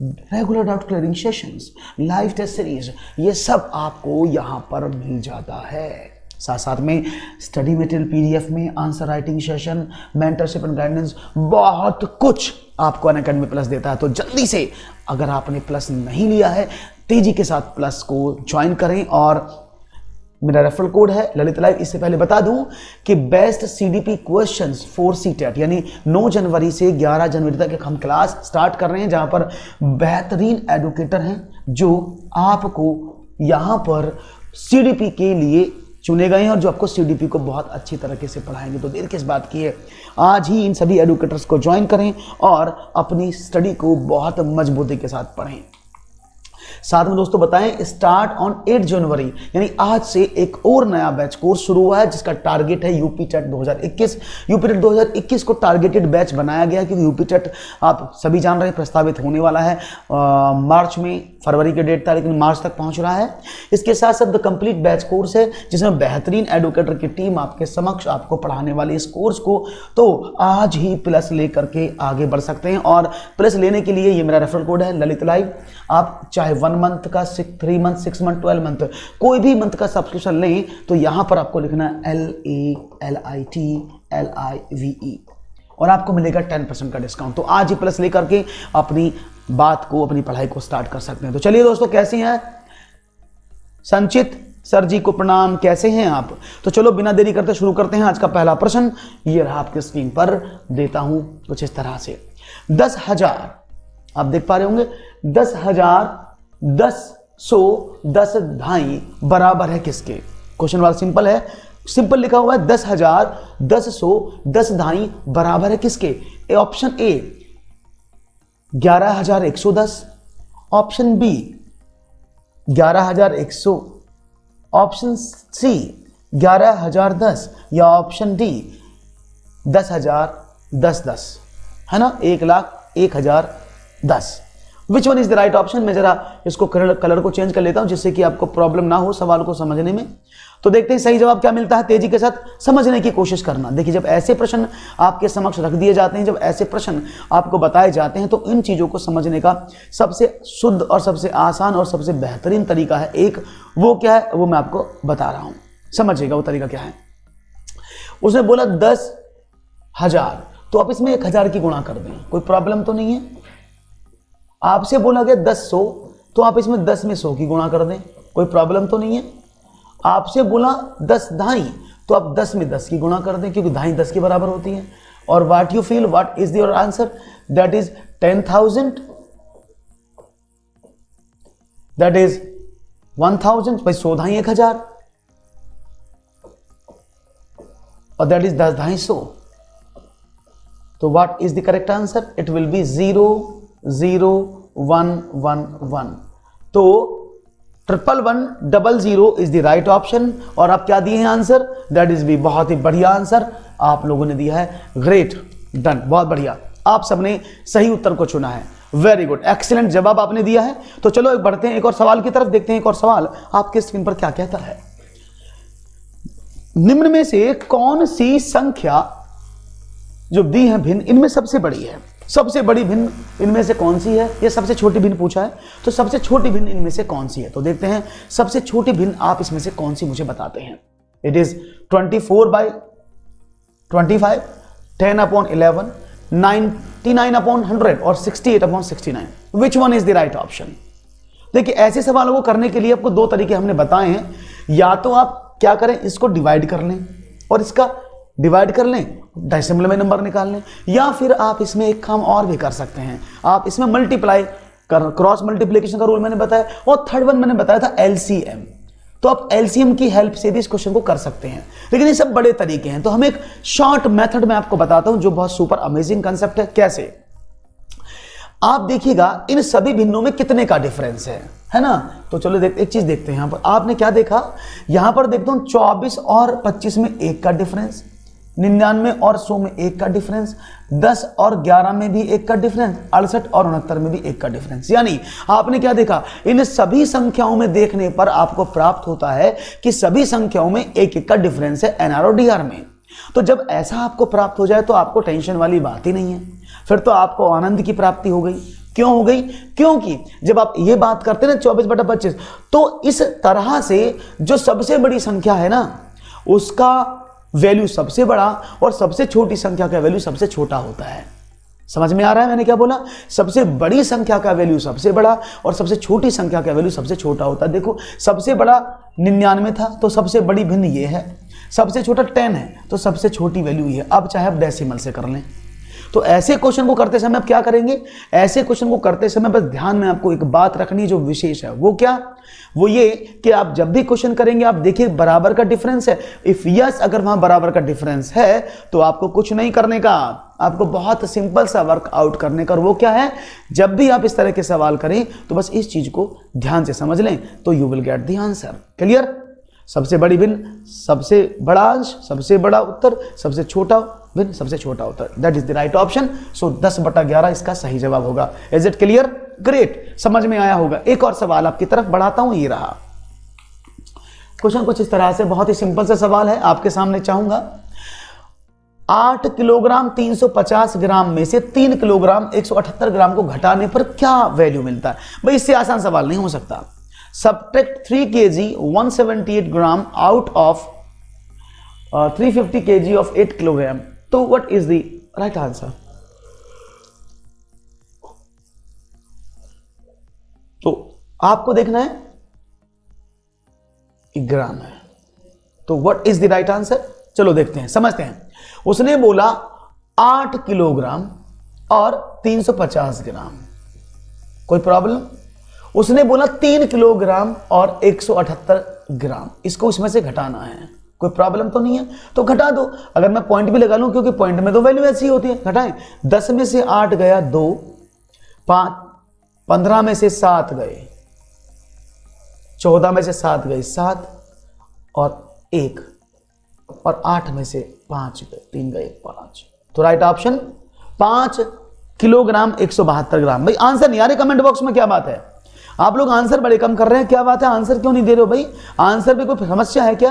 regular doubt clearing sessions, live test series, ये सब आपको यहाँ पर मिल जाता है। साथ साथ में स्टडी मटेरियल पीडीएफ में, answer writing session, mentorship and guidance, बहुत कुछ आपको अनअकैडमी प्लस देता है। तो जल्दी से अगर आपने प्लस नहीं लिया है, तेजी के साथ प्लस को ज्वाइन करें। और मेरा रेफरल कोड है ललित लाइव। इससे पहले बता दूं कि best CDP questions for CTET, यानी 9 जनवरी से 11 जनवरी तक एक हम क्लास स्टार्ट कर रहे हैं जहां पर बेहतरीन एडुकेटर हैं जो आपको यहां पर सीडीपी के लिए चुने गए हैं और जो आपको सीडीपी को बहुत अच्छी तरीके से पढ़ाएंगे। तो देर किस बात की है, आज ही इन सभी एडुकेटर्स को ज्वाइन करें और अपनी स्टडी को बहुत मजबूती के साथ पढ़ें। साथ में दोस्तों बताएं स्टार्ट ऑन 8 जनवरी, यानी आज से एक और नया बैच कोर्स शुरू हुआ है जिसका टारगेट है यूपी टेट 2021। यूपी टेट 2021 को टारगेटेड बैच बनाया गया क्योंकि यूपी टेट आप सभी जान रहे हैं प्रस्तावित होने वाला है मार्च में, फरवरी के डेट था लेकिन मार्च तक पहुंच रहा है। इसके साथ साथ द कंप्लीट बैच कोर्स है जिसमें बेहतरीन एडुकेटर की टीम आपके समक्ष आपको पढ़ाने वाली इस कोर्स को तो आज ही प्लस लेकर के आगे बढ़ सकते हैं। और प्लस लेने के लिए ये मेरा रेफरल कोड है ललित लाइव। आप चाहे 1 मंथ का, 3 मंथ, 6 मंथ, 12 मंथ कोई भी मंथ का सब्सक्रिप्शन लें तो यहां पर आपको लिखना है LALITLIVE और आपको मिलेगा 10% का डिस्काउंट। तो आज ही प्लस लेकर के अपनी बात को, अपनी पढ़ाई को स्टार्ट कर सकते हैं। तो चलिए दोस्तों, कैसे हैं संचित सर जी को प्रणाम, कैसे हैं आप? तो चलो बिना देरी करते शुरू करते हैं। आज का पहला प्रश्न ये रहा, आपके स्क्रीन पर देता हूं कुछ इस तरह से। 10,000 आप देख पा रहे होंगे, 10,000 10 ढाई बराबर है किसके? क्वेश्चन वाला सिंपल है, सिंपल लिखा हुआ है 10,000 10 ढाई बराबर है किसके? Option A 11,110, option B 11,100, option C 11,010 या ऑप्शन डी 10,010 है ना, 1,01,010। Which one is the right option? मैं जरा इसको कलर को चेंज कर लेता हूं जिससे कि आपको प्रॉब्लम ना हो सवाल को समझने में। तो देखते हैं सही जवाब क्या मिलता है, तेजी के साथ समझने की कोशिश करना। देखिए, जब ऐसे प्रश्न आपके समक्ष रख दिए जाते हैं, जब ऐसे प्रश्न आपको बताए जाते हैं तो इन चीजों को समझने का सबसे शुद्ध और सबसे आसान और सबसे बेहतरीन तरीका है एक, वो क्या है वो मैं आपको बता रहा हूं, समझिएगा वो तरीका क्या है। उसने बोला 10,000 तो आप इसमें 1,000 की गुणा कर दें, कोई प्रॉब्लम तो नहीं है। आपसे बोला गया 10,100 तो आप इसमें 10 में 100 की गुणा कर दें, कोई प्रॉब्लम तो नहीं है। आपसे बोला 10 ढाई तो आप 10 में 10 की गुणा कर दें क्योंकि ढाई 10 के बराबर होती है। और what you feel, what is your answer? That is 10,000, that is 1,000 भाई 100 ढाई 1,000 और दैट इज 10 ढाई 100। तो what is the correct answer? It will be 0,0,1,1,1। तो 1,1,1,0 इज द राइट ऑप्शन। और आप क्या दिए हैं आंसर? दैट इज बी, बहुत ही बढ़िया आंसर आप लोगों ने दिया है, ग्रेट, डन, बहुत बढ़िया, आप सबने सही उत्तर को चुना है, वेरी गुड, एक्सीलेंट जवाब आपने दिया है। तो चलो एक बढ़ते हैं एक और सवाल की तरफ, देखते हैं एक और सवाल आपके स्क्रीन पर क्या कहता है। निम्न में से कौन सी संख्या जो दी है भिन्न, इनमें सबसे बड़ी है? सबसे बड़ी भिन्न इनमें से कौन सी है? ये सबसे छोटी भिन्न पूछा है, तो सबसे छोटी भिन्न इनमें से कौन सी है? तो देखते हैं सबसे छोटी भिन्न आप इसमें से कौन सी मुझे बताते हैं। इट इज 24/25, 10/11, 99/100 और 68/69। विच one is the right option? देखिए, ऐसे सवालों को करने के लिए आपको दो तरीके हमने बताए हैं। या तो आप क्या करें, इसको डिवाइड कर लें और इसका डिवाइड कर लें, डेसिमल में नंबर निकाल लें, या फिर आप इसमें एक काम और भी कर सकते हैं, आप इसमें मल्टीप्लाई कर, क्रॉस मल्टीप्लिकेशन का रूल मैंने बताया, और थर्ड वन मैंने बताया था एलसीएम। तो आप एलसीएम की हेल्प से भी इस क्वेश्चन को कर सकते हैं, लेकिन ये सब बड़े तरीके हैं। तो हम एक शॉर्ट मेथड में आपको बताता हूं जो बहुत सुपर अमेजिंग कंसेप्ट है। कैसे? आप देखिएगा इन सभी भिन्नों में कितने का डिफरेंस है ना। तो चलो एक चीज देखते हैं। यहां पर आपने क्या देखा, यहां पर देखता हूं 24 और 25 में 1 का डिफरेंस, 99 और 100 में 1 का डिफरेंस, 10 और 11 में भी 1 का डिफरेंस, 68 और 69 में भी 1 का डिफरेंस। यानी आपने क्या देखा, इन सभी संख्याओं में देखने पर आपको प्राप्त होता है कि सभी संख्याओं में 1-1 का डिफरेंस है एनआर और डीआर में। तो जब ऐसा आपको प्राप्त हो जाए तो आपको टेंशन वाली बात ही नहीं है, फिर तो आपको आनंद की प्राप्ति हो गई। क्यों हो गई? क्योंकि जब आप ये बात करते हैं ना 24/25, तो इस तरह से जो सबसे बड़ी संख्या है ना उसका वैल्यू सबसे बड़ा और सबसे छोटी संख्या का वैल्यू सबसे छोटा होता है। समझ में आ रहा है मैंने क्या बोला? सबसे बड़ी संख्या का वैल्यू सबसे बड़ा और सबसे छोटी संख्या का वैल्यू सबसे छोटा होता है। देखो, सबसे बड़ा 99 था तो सबसे बड़ी भिन्न ये है, सबसे छोटा 10 है तो सबसे छोटी वैल्यू ये है। अब चाहे आप डेसिमल से कर लें तो ऐसे क्वेश्चन को करते समय आप क्या करेंगे, ऐसे क्वेश्चन को करते समय बस ध्यान में आपको एक बात रखनी जो विशेष है, वो क्या, वो ये कि आप जब भी क्वेश्चन करेंगे आप देखिए बराबर का डिफरेंस है। इफ यस, अगर वहां बराबर का डिफरेंस है तो आपको कुछ नहीं करने का, आपको बहुत सिंपल सा वर्कआउट करने का। और वो क्या है, जब भी आप इस तरह के सवाल करें तो बस इस चीज को ध्यान से समझ लें तो you will get the answer. Clear? सबसे बड़ी भिन्न, सबसे बड़ा अंश, सबसे बड़ा उत्तर, सबसे छोटा भिन्न, सबसे छोटा उत्तर, that is the right option. So 10/11 इसका सही जवाब होगा। Is it clear? ग्रेट, समझ में आया होगा। एक और सवाल आपकी तरफ बढ़ाता हूं, ये रहा क्वेश्चन कुछ इस तरह से, बहुत ही सिंपल सा सवाल है, आपके सामने चाहूंगा 8 किलोग्राम 350 ग्राम में से 3 किलोग्राम 178 ग्राम को घटाने पर क्या वैल्यू मिलता है। भाई इससे आसान सवाल नहीं हो सकता। Subtract 3 kg 178 gram out of 350 kg of 8 kilogram, तो what is the right answer? तो आपको देखना है ग्राम है, तो what is the right answer? चलो देखते हैं, समझते हैं। उसने बोला 8 किलोग्राम और 350 ग्राम, कोई प्रॉब्लम? उसने बोला 3 किलोग्राम और 178 ग्राम, इसको इसमें से घटाना है, कोई प्रॉब्लम तो नहीं है, तो घटा दो। अगर मैं पॉइंट भी लगा लूं, क्योंकि पॉइंट में तो वैल्यू ऐसी होती है, घटाएं। 10 में से 8 गया 2, 5, 15 में से 7 गए, 14 में से 7 गए 7, और 1, और 8 में से 5 गए, 3 गए 5। तो राइट ऑप्शन 5 किलोग्राम 172 ग्राम। भाई आंसर नहीं आ रहे कमेंट बॉक्स में, क्या बात है? आप लोग आंसर बड़े कम कर रहे हैं, क्या बात है? आंसर क्यों नहीं दे रहे हो भाई? आंसर में कोई समस्या है क्या?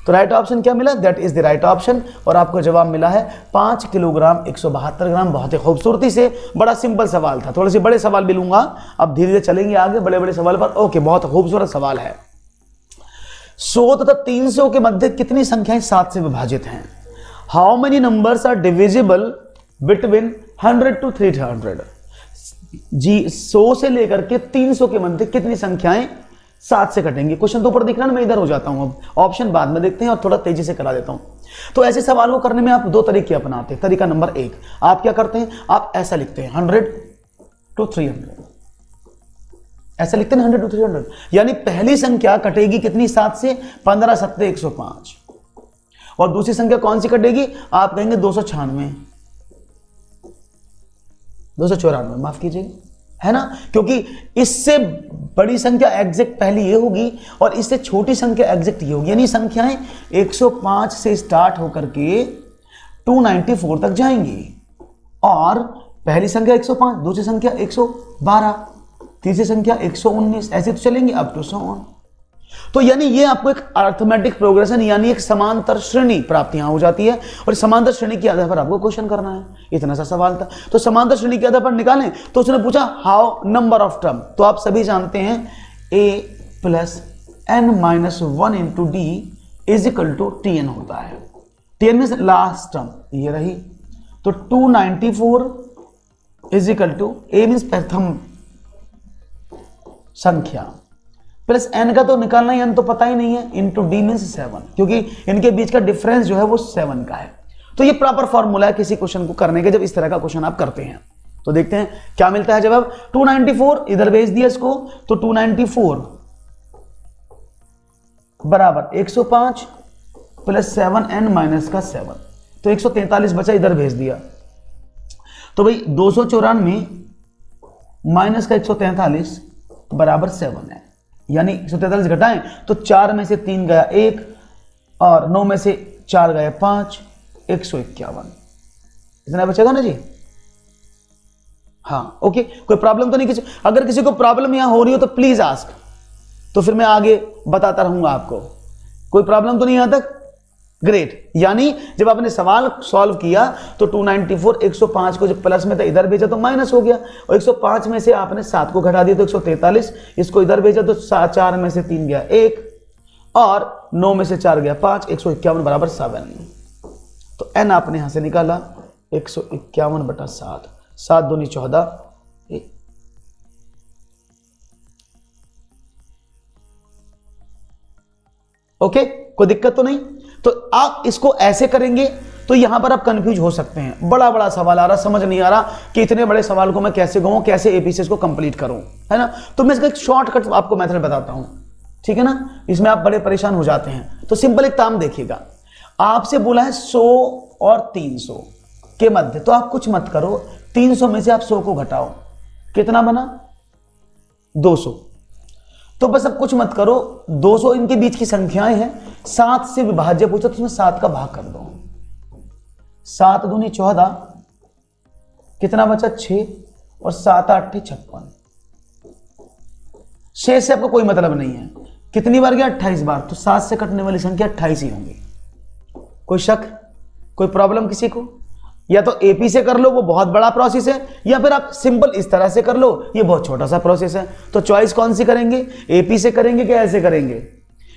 तो राइट ऑप्शन क्या मिला? That is the right option, और आपको जवाब मिला है 5 किलोग्राम 172 ग्राम। बहुत ही खूबसूरती से, बड़ा सिंपल सवाल था, थोड़े से बड़े सवाल भी लूंगा, अब धीरे धीरे चलेंगे आगे बड़े बड़े सवाल पर। ओके, बहुत खूबसूरत सवाल है। 100 तथा 300 के मध्य कितनी संख्याएं 7 से विभाजित हैं? How many numbers are divisible between 100 to 300? जी, 100 से लेकर के 300 के मध्य कितनी संख्याएं 7 से कटेंगे? क्वेश्चन तो ऊपर दिख रहा है ना, मैं इधर हो जाता हूं, अब ऑप्शन बाद में देखते हैं और थोड़ा तेजी से करा देता हूं। तो ऐसे सवाल को करने में आप 2 तरीके अपनाते हैं। तरीका नंबर 1, आप क्या करते हैं, आप ऐसा लिखते हैं 100 to 300, ऐसा लिखते हैं 100 to 300, यानी पहली संख्या कटेगी कितनी 7 से? 15 7 105, और दूसरी संख्या कौन सी कटेगी? आप कहेंगे 296, 294, माफ कीजिएगा, है ना, क्योंकि इससे बड़ी संख्या एग्जैक्ट पहली ये होगी और इससे छोटी संख्या एग्जैक्ट ये होगी, यानी संख्याएं 105 से स्टार्ट होकर के 294 तक जाएंगी, और पहली संख्या 105, दूसरी संख्या 112, तीसरी संख्या 119, ऐसे तो चलेंगे अप टू सो ऑन। तो यानी ये आपको एक अर्थमेटिक प्रोग्रेशन, यानी एक समांतर श्रेणी प्राप्त यहां हो जाती है, और समांतर श्रेणी के आधार पर आपको क्वेश्चन करना है। इतना सा सवाल था, तो समांतर श्रेणी के आधार पर निकालें। तो उसने पूछा हाउ नंबर ऑफ टर्म, तो आप सभी जानते हैं a + n-1 × d = tn होता है। tn मींस लास्ट टर्म, ये रही, तो 294 = a मींस प्रथम संख्या प्लस n का तो निकालना ही, n तो पता ही नहीं है, इंटू d मींस 7, क्योंकि इनके बीच का डिफरेंस जो है वो 7 का है। तो ये प्रॉपर फॉर्मूला है किसी क्वेश्चन को करने के, जब इस तरह का क्वेश्चन आप करते हैं। तो देखते हैं क्या मिलता है जवाब। 294 इधर भेज दिया इसको, तो 294 बराबर 105 प्लस 7n-7, तो 143 बचा, इधर भेज दिया। तो भाई 294 माइनस का 143 बराबर 7 है, यानी 143 घटाएं तो 4 में से 3 गया 1, और 9 में से 4 गया 5, 151, इतना बचेगा ना जी। हाँ ओके, कोई प्रॉब्लम तो नहीं किसी? अगर किसी को प्रॉब्लम यहां हो रही हो तो प्लीज आस्क, तो फिर मैं आगे बताता रहूंगा आपको। कोई प्रॉब्लम तो नहीं यहां तक? ग्रेट। यानी जब आपने सवाल सॉल्व किया तो 294 105 को जब प्लस में था इधर भेजा तो माइनस हो गया, और 105 में से आपने 7 को घटा दिया तो 143, इसको इधर भेजा तो 4 में से 3 गया 1, और 9 में से 4 गया 5, 151 बराबर 7। तो n आपने यहां से निकाला 151/7, 7 दूनी 14, ओके, कोई दिक्कत तो नहीं? तो आप इसको ऐसे करेंगे तो यहां पर आप कंफ्यूज हो सकते हैं, बड़ा बड़ा सवाल आ रहा, समझ नहीं आ रहा कि इतने बड़े सवाल को मैं कैसे कहूं, कैसे एपीसीएस को कंप्लीट करूं, है ना। तो मैं इसका एक शॉर्टकट आपको मेथड बताता हूं, ठीक है ना। इसमें आप बड़े परेशान हो जाते हैं। तो सिंपल एक काम देखिएगा, आपसे बोला है 100 और 300 के मध्य, तो आप कुछ मत करो, 300 में से आप 100 को घटाओ, कितना बना 200। तो बस अब कुछ मत करो, 200 इनके बीच की संख्याएं हैं, 7 से विभाज्य पूछो तो उसमें 7 का भाग कर दो, 7 दूनी 14, कितना बचा 6, और 7 8 56। 6 से आपको कोई मतलब नहीं है, कितनी बार गया 28 बार, तो 7 से कटने वाली संख्या 28 ही होंगी। कोई शक, कोई प्रॉब्लम किसी को? या तो एपी से कर लो, वो बहुत बड़ा प्रोसेस है, या फिर आप सिंपल इस तरह से कर लो, ये बहुत छोटा सा प्रोसेस है। तो चॉइस कौन सी करेंगे, एपी से करेंगे क्या ऐसे करेंगे?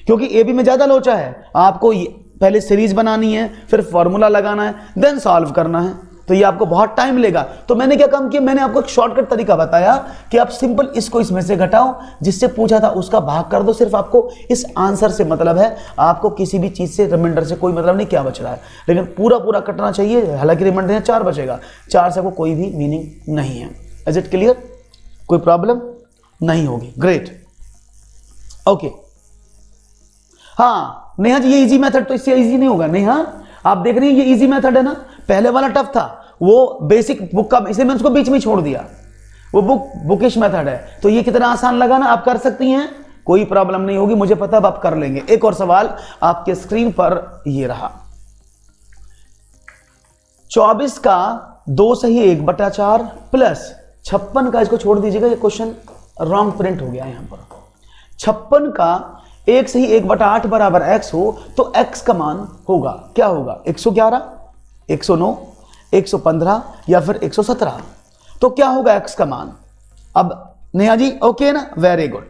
क्योंकि एपी में ज्यादा लोचा है, आपको पहले सीरीज बनानी है, फिर फॉर्मूला लगाना है, देन सॉल्व करना है, तो ये आपको बहुत टाइम लेगा। तो मैंने क्या काम किया, मैंने आपको एक शॉर्टकट तरीका बताया कि आप सिंपल इसको इसमें से घटाओ, जिससे पूछा था उसका भाग कर दो। सिर्फ आपको इस आंसर से मतलब है, आपको किसी भी चीज से रिमाइंडर से कोई मतलब नहीं क्या बच रहा है, लेकिन पूरा पूरा कटना चाहिए। हालांकि रिमाइंडर है 4 बचेगा, 4 से कोई भी मीनिंग नहीं है। Is it clear? कोई प्रॉब्लम नहीं होगी। Great, okay. हाँ नेहा जी, ये इजी मेथड तो इससे इजी नहीं होगा। नेहा आप देख रही हैं ये इजी मेथड है ना, पहले वाला टफ था, वो बेसिक बुक का, इसलिए मैंने उसको बीच में छोड़ दिया, वो बुकिश मेथड है। तो ये कितना आसान लगा ना, आप कर सकती हैं, कोई प्रॉब्लम नहीं होगी, मुझे पता है आप कर लेंगे। एक और सवाल आपके स्क्रीन पर ये रहा, 24 का 2 सही 1/4 प्लस 56 का, इसको छोड़ दीजिएगा, ये क्वेश्चन रॉन्ग प्रिंट हो गया यहां पर। 56 का 1 सही 1/8 बराबर x हो तो x का मान होगा, क्या होगा, 111, 109, 115 या फिर 117। तो क्या होगा x का मान? अब नेहा जी ओके ना, वेरी गुड।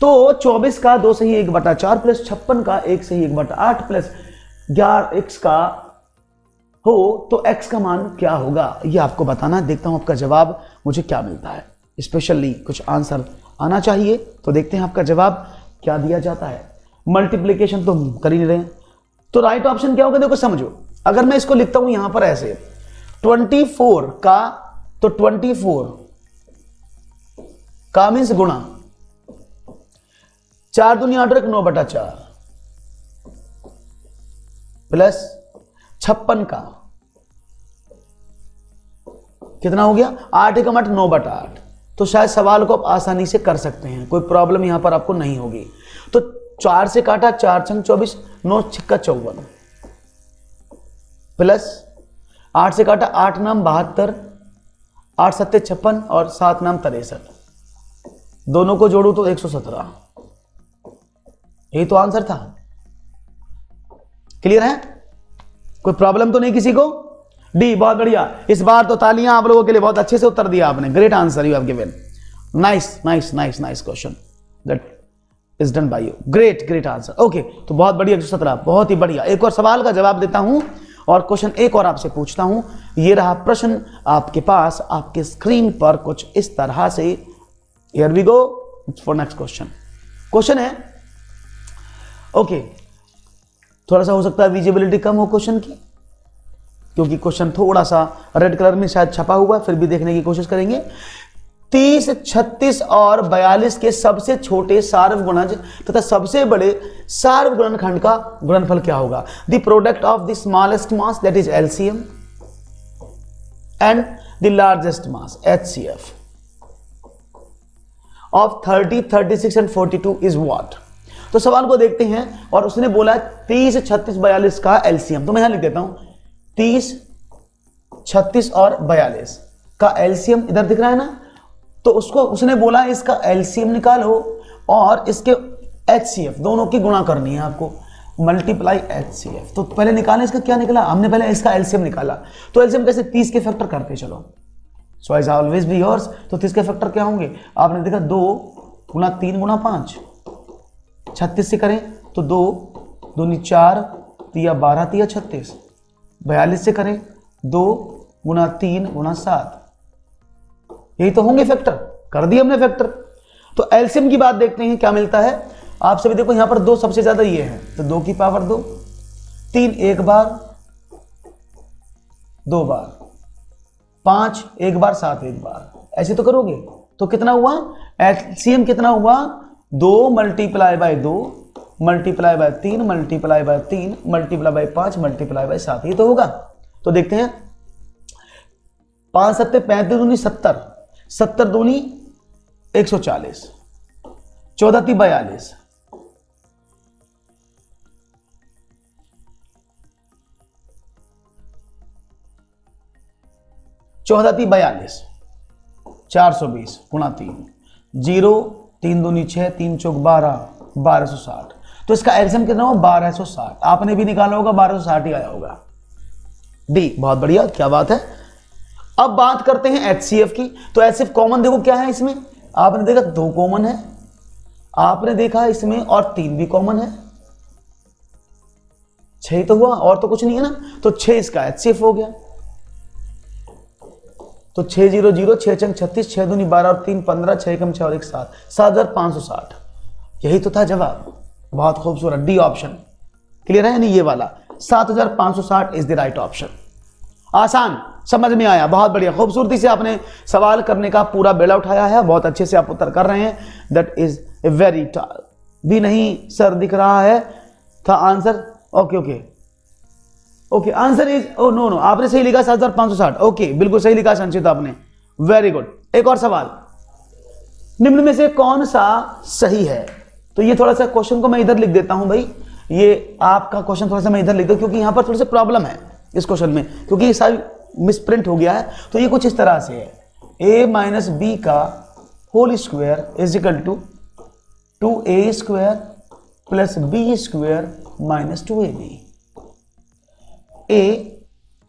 तो 24 का 2 सही 1/4 प्लस 56 का 1 सही 1/8 प्लस 11 x का हो तो x का मान क्या होगा, ये आपको बताना। देखता हूं आपका जवाब मुझे क्या मिलता है, स्पेशली कुछ आंसर आना चाहिए। तो देखते हैं आपका जवाब क्या दिया जाता है। मल्टीप्लीकेशन तो हम कर ही नहीं रहे, तो राइट ऑप्शन क्या होगा, देखो समझो। अगर मैं इसको लिखता हूं यहां पर ऐसे, 24 का, तो 24 का मीन्स गुणा 4 दूनी 8 और 9/4 प्लस 56 का कितना हो गया, 8 × 8 9/8। तो शायद सवाल को आप आसानी से कर सकते हैं, कोई प्रॉब्लम यहां पर आपको नहीं होगी। तो 4 से काटा, 4 × 24, 9 × 6 = 54 प्लस 8 से काटा, 8 नाम 72, 8 × 7 = 56 और 7 नाम 63, दोनों को जोड़ू तो 117। यही तो आंसर था। क्लियर है? कोई प्रॉब्लम तो नहीं किसी को? डी, बहुत बढ़िया। इस बार तो तालियां आप लोगों के लिए, बहुत अच्छे से उत्तर दिया आपने। Great answer you have given. Nice nice nice nice question that is done by you. Great great answer. Okay, तो बहुत बढ़िया 117, बहुत ही बढ़िया। एक और सवाल का जवाब देता हूं और क्वेश्चन एक और आपसे पूछता हूं। ये रहा प्रश्न आपके पास, आपके स्क्रीन पर कुछ इस तरह से। Here we go for next question. Question है, ओके, थोड़ा सा हो सकता है विजिबिलिटी कम हो क्वेश्चन की, क्योंकि क्वेश्चन थोड़ा सा रेड कलर में शायद छपा हुआ है, फिर भी देखने की कोशिश करेंगे। 30, 36 और 42 के सबसे छोटे सार्वगुणज तथा सबसे बड़े सार्वगुणनखंड का गुणनफल क्या होगा? The product of the smallest mass that is LCM and the largest mass HCF of 30, 36 and 42 is what? तो सवाल को देखते हैं, और उसने बोला 30, 36, 42 का एलसीएम। तो मैं यहां लिख देता हूं 30, 36 और 42 का एलसीएम इधर दिख रहा है ना, तो उसको उसने बोला इसका एलसीएम निकालो और इसके एचसीएफ दोनों की गुणा करनी है आपको, मल्टीप्लाई एचसीएफ। तो पहले निकालें, इसका क्या निकला, हमने पहले इसका एलसीएम निकाला। तो एलसीएम कैसे, 30 के फैक्टर करते चलो, चॉइस ऑलवेज बी योर्स। तो 30 के फैक्टर क्या होंगे, आपने देखा 2 × 3 × 5, 36 से करें तो 2 दूनी 4, 3 12, 3 36। 42 से करें 2 × 3 × 7, यही तो होंगे फैक्टर, कर दिए हमने फैक्टर। तो एलसीएम की बात देखते हैं क्या मिलता है। आप सभी देखो यहां पर 2 सबसे ज्यादा ये है, तो 2 की पावर 2, 3 एक बार, 2 बार, 5 एक बार, 7 एक बार, ऐसे तो करोगे तो कितना हुआ, एलसीएम कितना हुआ, 2 multiply by 2 multiply by 3 multiply by 3 multiply by 5 multiply by 7, ये तो होगा। तो देखते हैं, 5 सत्ते 35 दूनी 70, 70 दूनी 140, 14 ती 42, 14 ती 42, 420 गुणा 3, 0 3 दूनी 6, 3 चौक 12, 1260। तो इसका एल्सियम कितना हो, 1260। आपने भी निकाला होगा, 1260 ही आया होगा। डी, बहुत बढ़िया, क्या बात है। अब बात करते हैं HCF की। तो HCF कॉमन देखो क्या है इसमें, आपने देखा 2 कॉमन है, आपने देखा इसमें, और 3 भी कॉमन है, 6 तो हुआ, और तो कुछ नहीं है ना। तो 6 इसका HCF हो गया। तो 6 0 0, 6 चंग 36, 6 दूनी 12 और 3 15, 6 कम 6 और 1 7, 7560। यही तो था जवाब। बहुत खूबसूरत, डी ऑप्शन। क्लियर है, नहीं ये वाला 7560 इज द राइट ऑप्शन। आसान, समझ में आया, बहुत बढ़िया, खूबसूरती से आपने सवाल करने का पूरा बेड़ा उठाया है, बहुत अच्छे से आप उत्तर कर रहे हैं। दैट इज ए वेरी भी नहीं सर दिख रहा है था answer. Okay okay okay, answer is, oh no no, आपने सही लिखा 7560। ओके, बिल्कुल सही लिखा संचित आपने, वेरी गुड। एक और सवाल, निम्न में से कौन सा सही है। तो ये थोड़ा सा क्वेश्चन को मैं इधर लिख देता हूं भाई, ये आपका क्वेश्चन थोड़ा सा मैं इधर लिख दूं, क्योंकि यहां पर थोड़ी सी प्रॉब्लम है इस क्वेश्चन में, क्योंकि ये सारी मिसप्रिंट हो गया है। तो ये कुछ इस तरह से है, a माइनस बी का whole square is equal to 2a square plus B square minus 2ab। a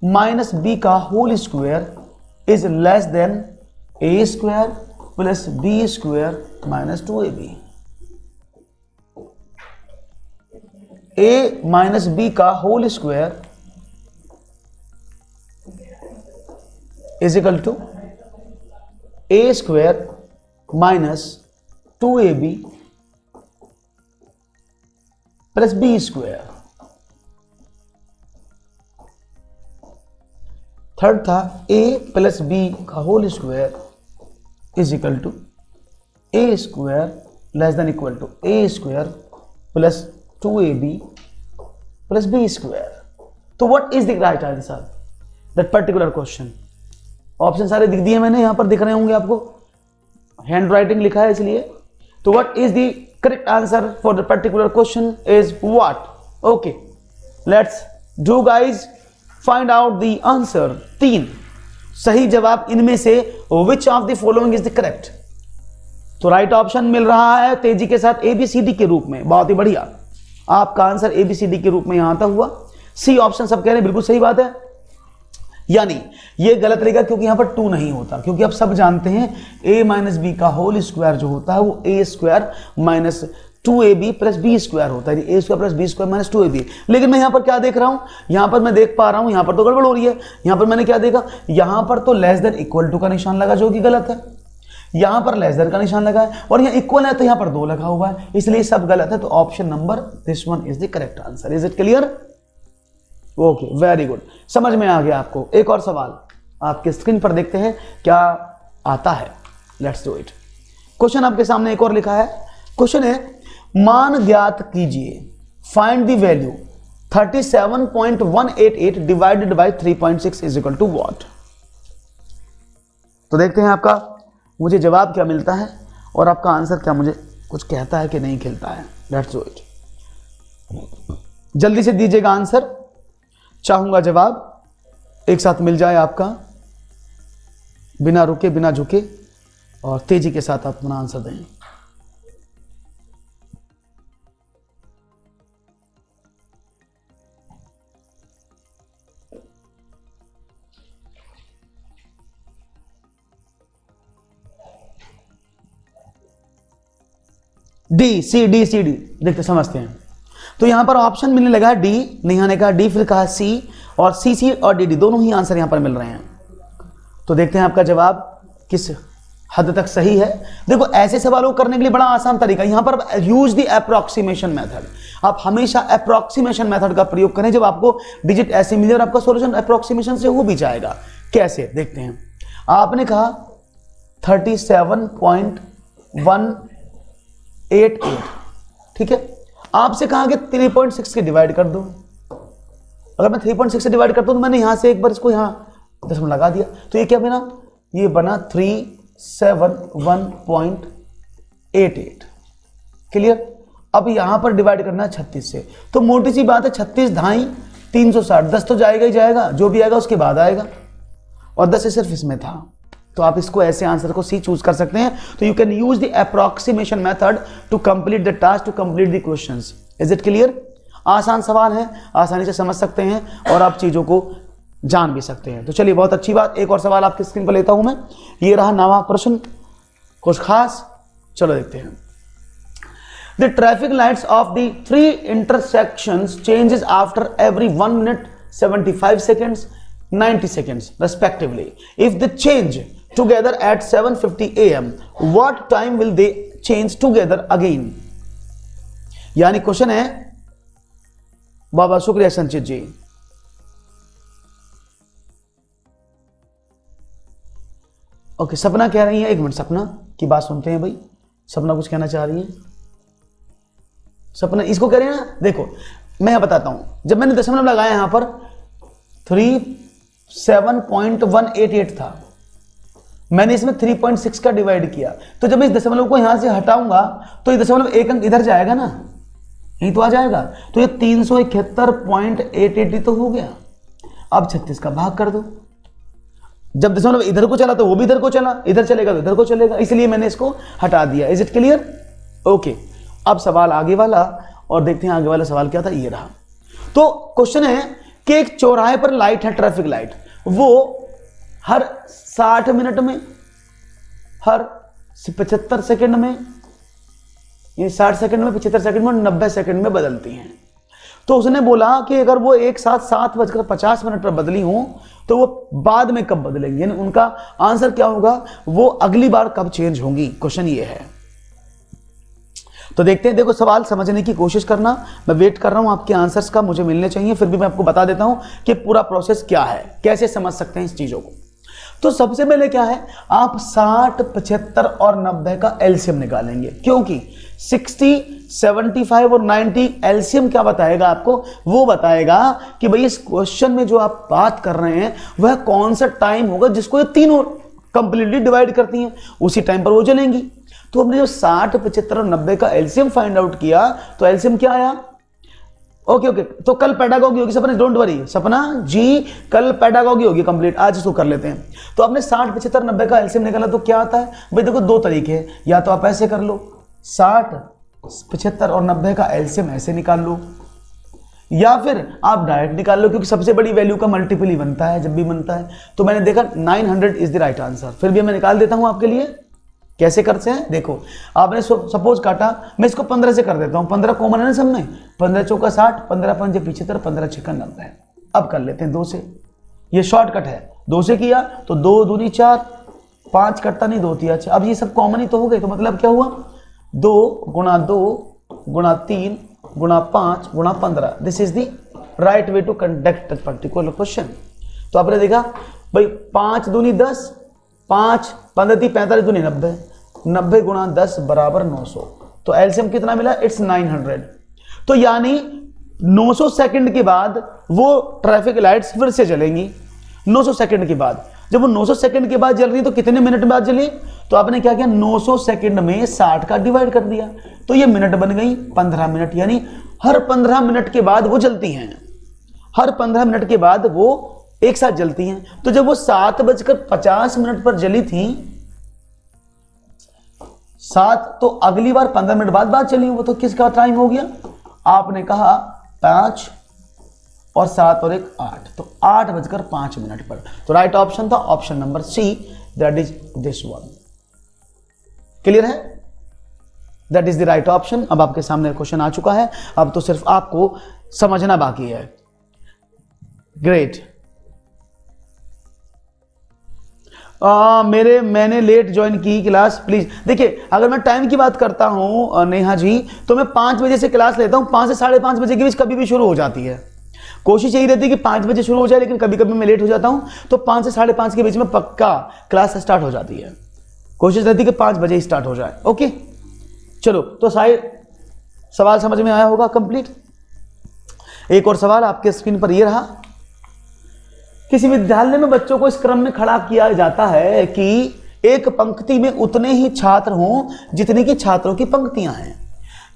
minus B का whole square is less than a square plus B square minus 2ab। a minus B का whole square is equal to a square minus 2ab plus B square. Third था a plus B का whole square is equal to a square less than equal to a square plus 2ab plus B square. तो what is the right answer that particular question. Option सारे दिख दिए मैंने, यहां पर दिख रहे होंगे आपको, हैंड राइटिंग लिखा है इसलिए। तो what is the correct answer for the particular question is what. Okay, let's do guys find out the answer. 3 सही जवाब इनमें से which of the following is the correct. तो राइट ऑप्शन मिल रहा है तेजी के साथ ABCD के रूप में, बहुत ही बढ़िया। आपका आंसर ABCD के रूप में यहां तक हुआ। सी ऑप्शन सब कह रहे हैं बिल्कुल सही बात है, यानी ये गलत रहेगा क्योंकि यहां पर 2 नहीं होता, क्योंकि आप सब जानते हैं a माइनस बी का होल स्क्वायर जो होता है वो a square minus 2ab plus B square होता है, a square plus B square minus 2ab। लेकिन मैं यहां पर क्या देख रहा हूं, यहां पर मैं देख पा रहा हूं, यहां पर तो गड़बड़ हो रही है। यहां पर मैंने क्या देखा, यहां पर तो लेस देन इक्वल टू का निशान लगा जो कि गलत है, यहां पर लेस देन का निशान लगा है, और यहां इक्वल है तो यहां पर 2 लगा हुआ है, इसलिए सब गलत है। तो option number this one is the correct answer. Is it clear? Okay, very good, समझ में आ गया आपको। एक और सवाल आपके स्क्रीन पर देखते हैं क्या आता है। Let's do it. क्वेश्चन आपके सामने एक और लिखा है। क्वेश्चन है, मान ज्ञात कीजिए, find the value 37.188 divided by 3.6 is equal to what. तो देखते हैं आपका मुझे जवाब क्या मिलता है और आपका आंसर क्या मुझे कुछ कहता है कि नहीं कहता है। Let's do it. जल्दी से दीजिएगा आंसर, चाहूंगा जवाब एक साथ मिल जाए आपका, बिना रुके बिना झुके, और तेजी के साथ आप अपना आंसर दें। D C D C D देखते समझते हैं। तो यहां पर ऑप्शन मिलने लगा डी, नेहा ने कहा डी, फिर कहा सी, और सी सी और डी डी दोनों ही आंसर यहां पर मिल रहे हैं। तो देखते हैं आपका जवाब किस हद तक सही है। देखो ऐसे सवालों को करने के लिए बड़ा आसान तरीका, यहां पर यूज द अप्रोक्सीमेशन मेथड। आप हमेशा अप्रोक्सीमेशन मेथड का प्रयोग करें। जब आपको डिजिट ऐसे मिले और आपका सॉल्यूशन अप्रोक्सीमेशन से हो भी जाएगा। कैसे देखते हैं। आपने कहा 37.188, ठीक है। आपसे कहा कि 3.6 के डिवाइड कर दो। अगर मैं 3.6 से डिवाइड करता हूं तो मैंने यहां से एक बार इसको यहां दशमलव लगा दिया, तो ये क्या बना, ये बना 371.88। क्लियर। अब यहां पर डिवाइड करना है 36 से, तो मोटी सी बात है 36 ढाई 360, 10 तो जाएगा ही जाएगा, जो भी आएगा उसके बाद आएगा, और 10 सिर्फ इसमें था। तो आप इसको ऐसे आंसर को सी चूज कर सकते हैं। तो you can use the approximation method to complete the task, to complete the questions. Is it clear. आसान सवाल है, आसानी से समझ सकते हैं और आप चीजों को जान भी सकते हैं। तो चलिए, बहुत अच्छी बात। एक और सवाल आपकी स्क्रीन पर लेता हूं मैं। ये रहा नवा प्रश्न, कुछ खास। चलो देखते हैं। The traffic lights of the three intersections changes after every 1 minute, 75 seconds, 90 seconds respectively. If they change together at 7:50 AM, what time will they change together again? यानी क्वेश्चन है, बाबा शुक्रिया संचित जी। ओके, सपना कह रही है, एक मिनट सपना की बात सुनते हैं भाई। सपना कुछ कहना चाह रही है। सपना इसको कह रहे हैं ना, देखो मैं बताता हूं। जब मैंने दशमलव लगाया यहां पर 37.188 था, मैंने इसमें 3.6 का डिवाइड किया, तो जब इस दशमलव को यहां से हटाऊंगा तो ये दशमलव एक अंक इधर जाएगा ना, यही तो आ जाएगा। तो ये 371.880 तो हो गया। अब 36 का भाग कर दो। जब दशमलव इधर को चला तो वो भी इधर को चला, इधर चलेगा तो इधर को चलेगा, इसलिए मैंने इसको हटा दिया। Is it clear. ओके, अब सवाल आगे वाला, और देखते हैं आगे वाला सवाल क्या था। ये रहा। तो क्वेश्चन है कि एक चौराहे पर लाइट है, ट्रैफिक लाइट, वो हर 60 मिनट में, हर 75 सेकंड में, ये 60 सेकंड में, 75 सेकंड में, 90 सेकंड में बदलती हैं। तो उसने बोला कि अगर वो एक साथ 7:50 पर बदली हो तो वो बाद में कब बदलेंगे, यानी उनका आंसर क्या होगा, वो अगली बार कब चेंज होंगी। क्वेश्चन ये है। तो देखते हैं। देखो, सवाल समझने की कोशिश करना, मैं वेट कर रहा हूं आपके आंसर्स का, मुझे मिलने चाहिए। फिर भी मैं आपको बता देता हूं कि पूरा प्रोसेस क्या है, कैसे समझ सकते हैं इस चीजों को। तो सबसे पहले क्या है, आप 60, 75 और 90 का एलसीएम निकालेंगे, क्योंकि 60, 75 और 90 एलसीएम क्या बताएगा आपको, वो बताएगा कि भाई इस क्वेश्चन में जो आप बात कर रहे हैं वह कौन सा टाइम होगा जिसको ये तीनों कंप्लीटली डिवाइड करती हैं, उसी टाइम पर वो चलेंगी। तो हमने जो 60, 75 और 90 का एलसीएम फाइंड आउट किया, तो एलसीएम क्या आया। ओके, तो कल पेडागॉगी होगी सपना, डोंट वरी सपना जी, कल पेडागॉगी होगी कंप्लीट, आज इसको कर लेते हैं। तो आपने 60, 75, 90 का एलसीएम निकाला, तो क्या आता है भाई। देखो, दो तरीके हैं, या तो आप ऐसे कर लो, 60, 75 और 90 का एलसीएम ऐसे निकाल लो, या फिर आप डायरेक्ट निकाल लो, क्योंकि सबसे बड़ी वैल्यू का मल्टीपल ही बनता है जब भी बनता है। तो मैंने देखा 900 इज द राइट आंसर। फिर भी मैं निकाल देता हूं आपके लिए। कैसे करते हैं, देखो, आपने सपोज काटा, मैं इसको 15 से कर देता हूं, 15 कॉमन है ना सब में, 15 चौका 60, 15 पंजे 75, 15 छक्का 90। अब कर लेते हैं 2 से, ये शॉर्टकट है। 2 से किया तो 2 दूनी 4, 5 कटता नहीं, 2 तिया 6। अब ये सब कॉमन ही तो हो गए, तो मतलब क्या हुआ, 2 गुणा 2 गुणा 3 गुणा 5 गुणा 15। This is the right way to conduct particular question. तो आपने देखा भाई, 5 दूनी 10, 5 15 45 दूनी 90, 90 गुणा 10 बराबर 900। तो एलसीएम कितना मिला, इट्स 900। तो यानी 900 सेकंड के बाद वो ट्रैफिक लाइट्स फिर से जलेंगी। 900 सेकंड के बाद, जब वो 900 सेकंड के बाद जल रही तो कितने मिनट बाद जली, तो आपने क्या किया, 900 सेकंड में 60 का डिवाइड कर दिया, तो ये मिनट बन गई 15 मिनट, यानी हर 15 मिनट के बाद वो जलती हैं, हर 15 मिनट के बाद वो एक साथ जलती हैं। तो जब वो 7:50 पर जली थी 7, तो अगली बार 15 मिनट बाद चली, वो तो किसका टाइम हो गया, आपने कहा 5 और 7 और 1 8, तो 8:05 पर। तो राइट ऑप्शन था option number C, that is this one. Clear है, that is the right option. अब आपके सामने क्वेश्चन आ चुका है, अब तो सिर्फ आपको समझना बाकी है। ग्रेट। मैंने लेट ज्वाइन की क्लास, प्लीज। देखिए अगर मैं टाइम की बात करता हूं नेहा जी, तो मैं 5 बजे से क्लास लेता हूं, 5 से 5:30 बजे के बीच कभी भी शुरू हो जाती है। कोशिश यही रहती है कि 5 बजे शुरू हो जाए, लेकिन कभी कभी मैं लेट हो जाता हूं, तो 5 से 5:30 के बीच में पक्का क्लास स्टार्ट हो जाती है। कोशिश रहती है कि 5 बजे ही स्टार्ट हो जाए। ओके चलो, तो शायद सवाल समझ में आया होगा कंप्लीट। एक और सवाल आपके स्क्रीन पर यह रहा, किसी विद्यालय में बच्चों को इस क्रम में खड़ा किया जाता है कि एक पंक्ति में उतने ही छात्र हों जितने की छात्रों की पंक्तियां हैं।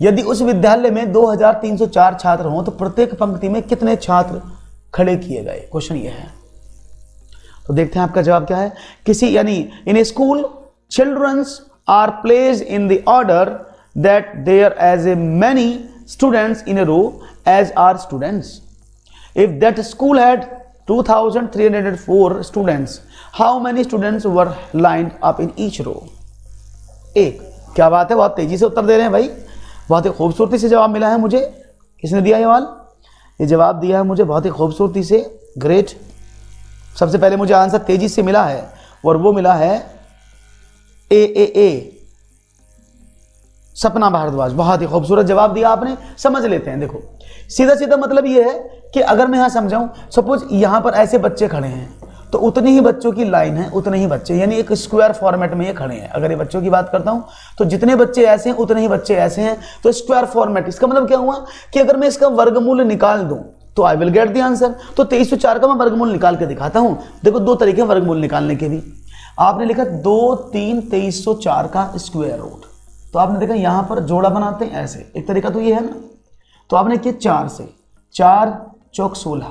यदि उस विद्यालय में 2304 छात्र हों तो प्रत्येक पंक्ति में कितने छात्र खड़े किए गए? क्वेश्चन ये है। तो देखते हैं आपका जवाब क्या है। किसी यानी in a school childrens are placed in the order that there as a many students in a row as are students. If that school had 2304 students, how many students were lined up in each row? एक, क्या बात है, बहुत तेजी से उत्तर दे रहे हैं भाई, बहुत ही खूबसूरती से जवाब मिला है मुझे। किसने दिया ये सवाल? ये जवाब दिया है मुझे बहुत ही खूबसूरती से, ग्रेट। सबसे पहले मुझे आंसर तेजी से मिला है और वो मिला है ए सपना भारद्वाज। बहुत ही खूबसूरत जवाब दिया आपने। समझ लेते हैं, देखो सीधा सीधा मतलब ये है कि अगर मैं यहां समझाऊं, सपोज यहां पर ऐसे बच्चे खड़े हैं तो उतने ही बच्चों की लाइन है, उतने ही बच्चे, यानी एक स्क्वायर फॉर्मेट में ये खड़े हैं। अगर ये बच्चों की बात करता हूं तो जितने बच्चे ऐसे हैं उतने ही बच्चे ऐसे हैं, तो स्क्वायर फॉर्मेट। इसका मतलब क्या हुआ कि अगर मैं इसका वर्गमूल निकाल दूं तो I will get the answer. तो 2304 का मैं वर्गमूल निकाल के दिखाता हूं। देखो दो तरीके वर्गमूल निकालने के भी। आपने लिखा 2 3 2304 का स्क्वायर रूट, तो आपने देखा यहां पर जोड़ा बनाते हैं ऐसे, एक तरीका तो ये है ना। तो आपने किया 4 से, 4 चौक 16,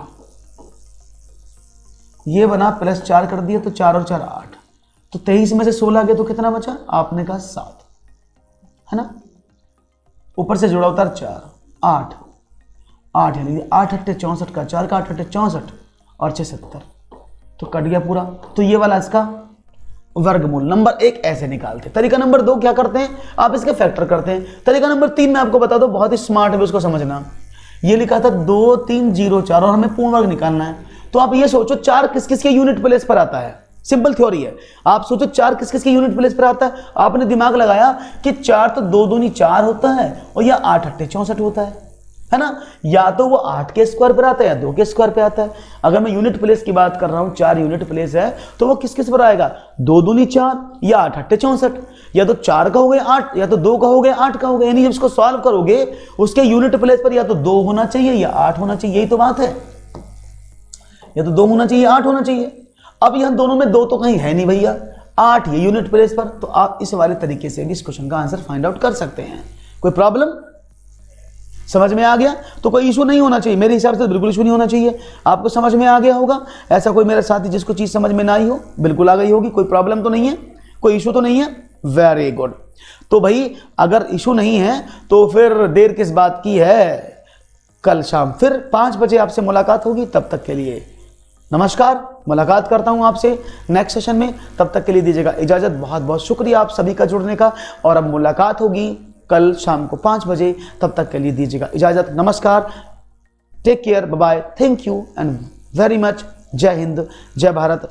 ये बना +4 कर दिया, तो 4 और 4 8, तो 23 में से 16 गए तो कितना बचा? आपने कहा 7, है ना। ऊपर से जोड़ा उतार 4 8 8, यानी 8 8 64 का, 4 का 8 8 64 और 6 70, तो कट गया पूरा। तो ये वाला इसका वर्गमूल। नंबर 1 ऐसे निकालते। तरीका नंबर 2 क्या करते हैं, आप इसके फैक्टर करते हैं। तरीका नंबर 3 मैं आपको बता दूं, बहुत ही स्मार्ट है, उसको समझना। ये लिखा था 2 3 0 4 और हमें पूर्ण वर्ग निकालना है। तो आप ये सोचो 4 किस किस के यूनिट प्लेस पर आता है। सिंपल थ्योरी है। आप सोचो 4 किस किस के यूनिट प्लेस पर आता है। आपने दिमाग लगाया कि 4 तो 2 दूनी 4 होता है और या 8 8 64 होता है ना। या तो वो 8 के स्क्वायर पर आता है या 2 के स्क्वायर पे आता है। अगर मैं यूनिट प्लेस की बात कर रहा हूं, 4 यूनिट प्लेस है, तो वो किस किस पर आएगा? 2 दूनी 4 या 8 8 64, या तो 4 का हो गया 8, या तो 2 का हो गया 8 का हो गया। यानी जब इसको सॉल्व करोगे उसके यूनिट प्लेस पर या तो 2 होना चाहिए या 8 होना चाहिए। यही तो बात है, या तो 2 होना चाहिए 8 होना चाहिए। अब यहां दोनों में 2 तो कहीं है नहीं भैया, 8 ये यूनिट प्लेस पर। तो आप इस वाले तरीके से इस क्वेश्चन का आंसर फाइंड आउट कर सकते हैं। कोई प्रॉब्लम समझ में आ गया? तो कोई इशू नहीं होना चाहिए, मेरे हिसाब से बिल्कुल इशू नहीं होना चाहिए। आपको समझ में आ गया होगा। ऐसा कोई मेरा साथी जिसको चीज समझ में ना आई हो, बिल्कुल आ गई होगी। कोई प्रॉब्लम तो नहीं है, कोई इशू तो नहीं है। Very good. तो भाई अगर इशू नहीं है तो फिर देर किस बात की है। कल शाम फिर 5 बजे आपसे मुलाकात होगी। तब तक के लिए नमस्कार। मुलाकात करता हूं आपसे नेक्स्ट सेशन में। तब तक के लिए दीजिएगा इजाजत। बहुत बहुत शुक्रिया आप सभी का जुड़ने का। और अब मुलाकात होगी कल शाम को 5 बजे। तब तक के लिए दीजिएगा इजाजत। नमस्कार, take care, bye bye, thank you and very much. जय हिंद, जय भारत।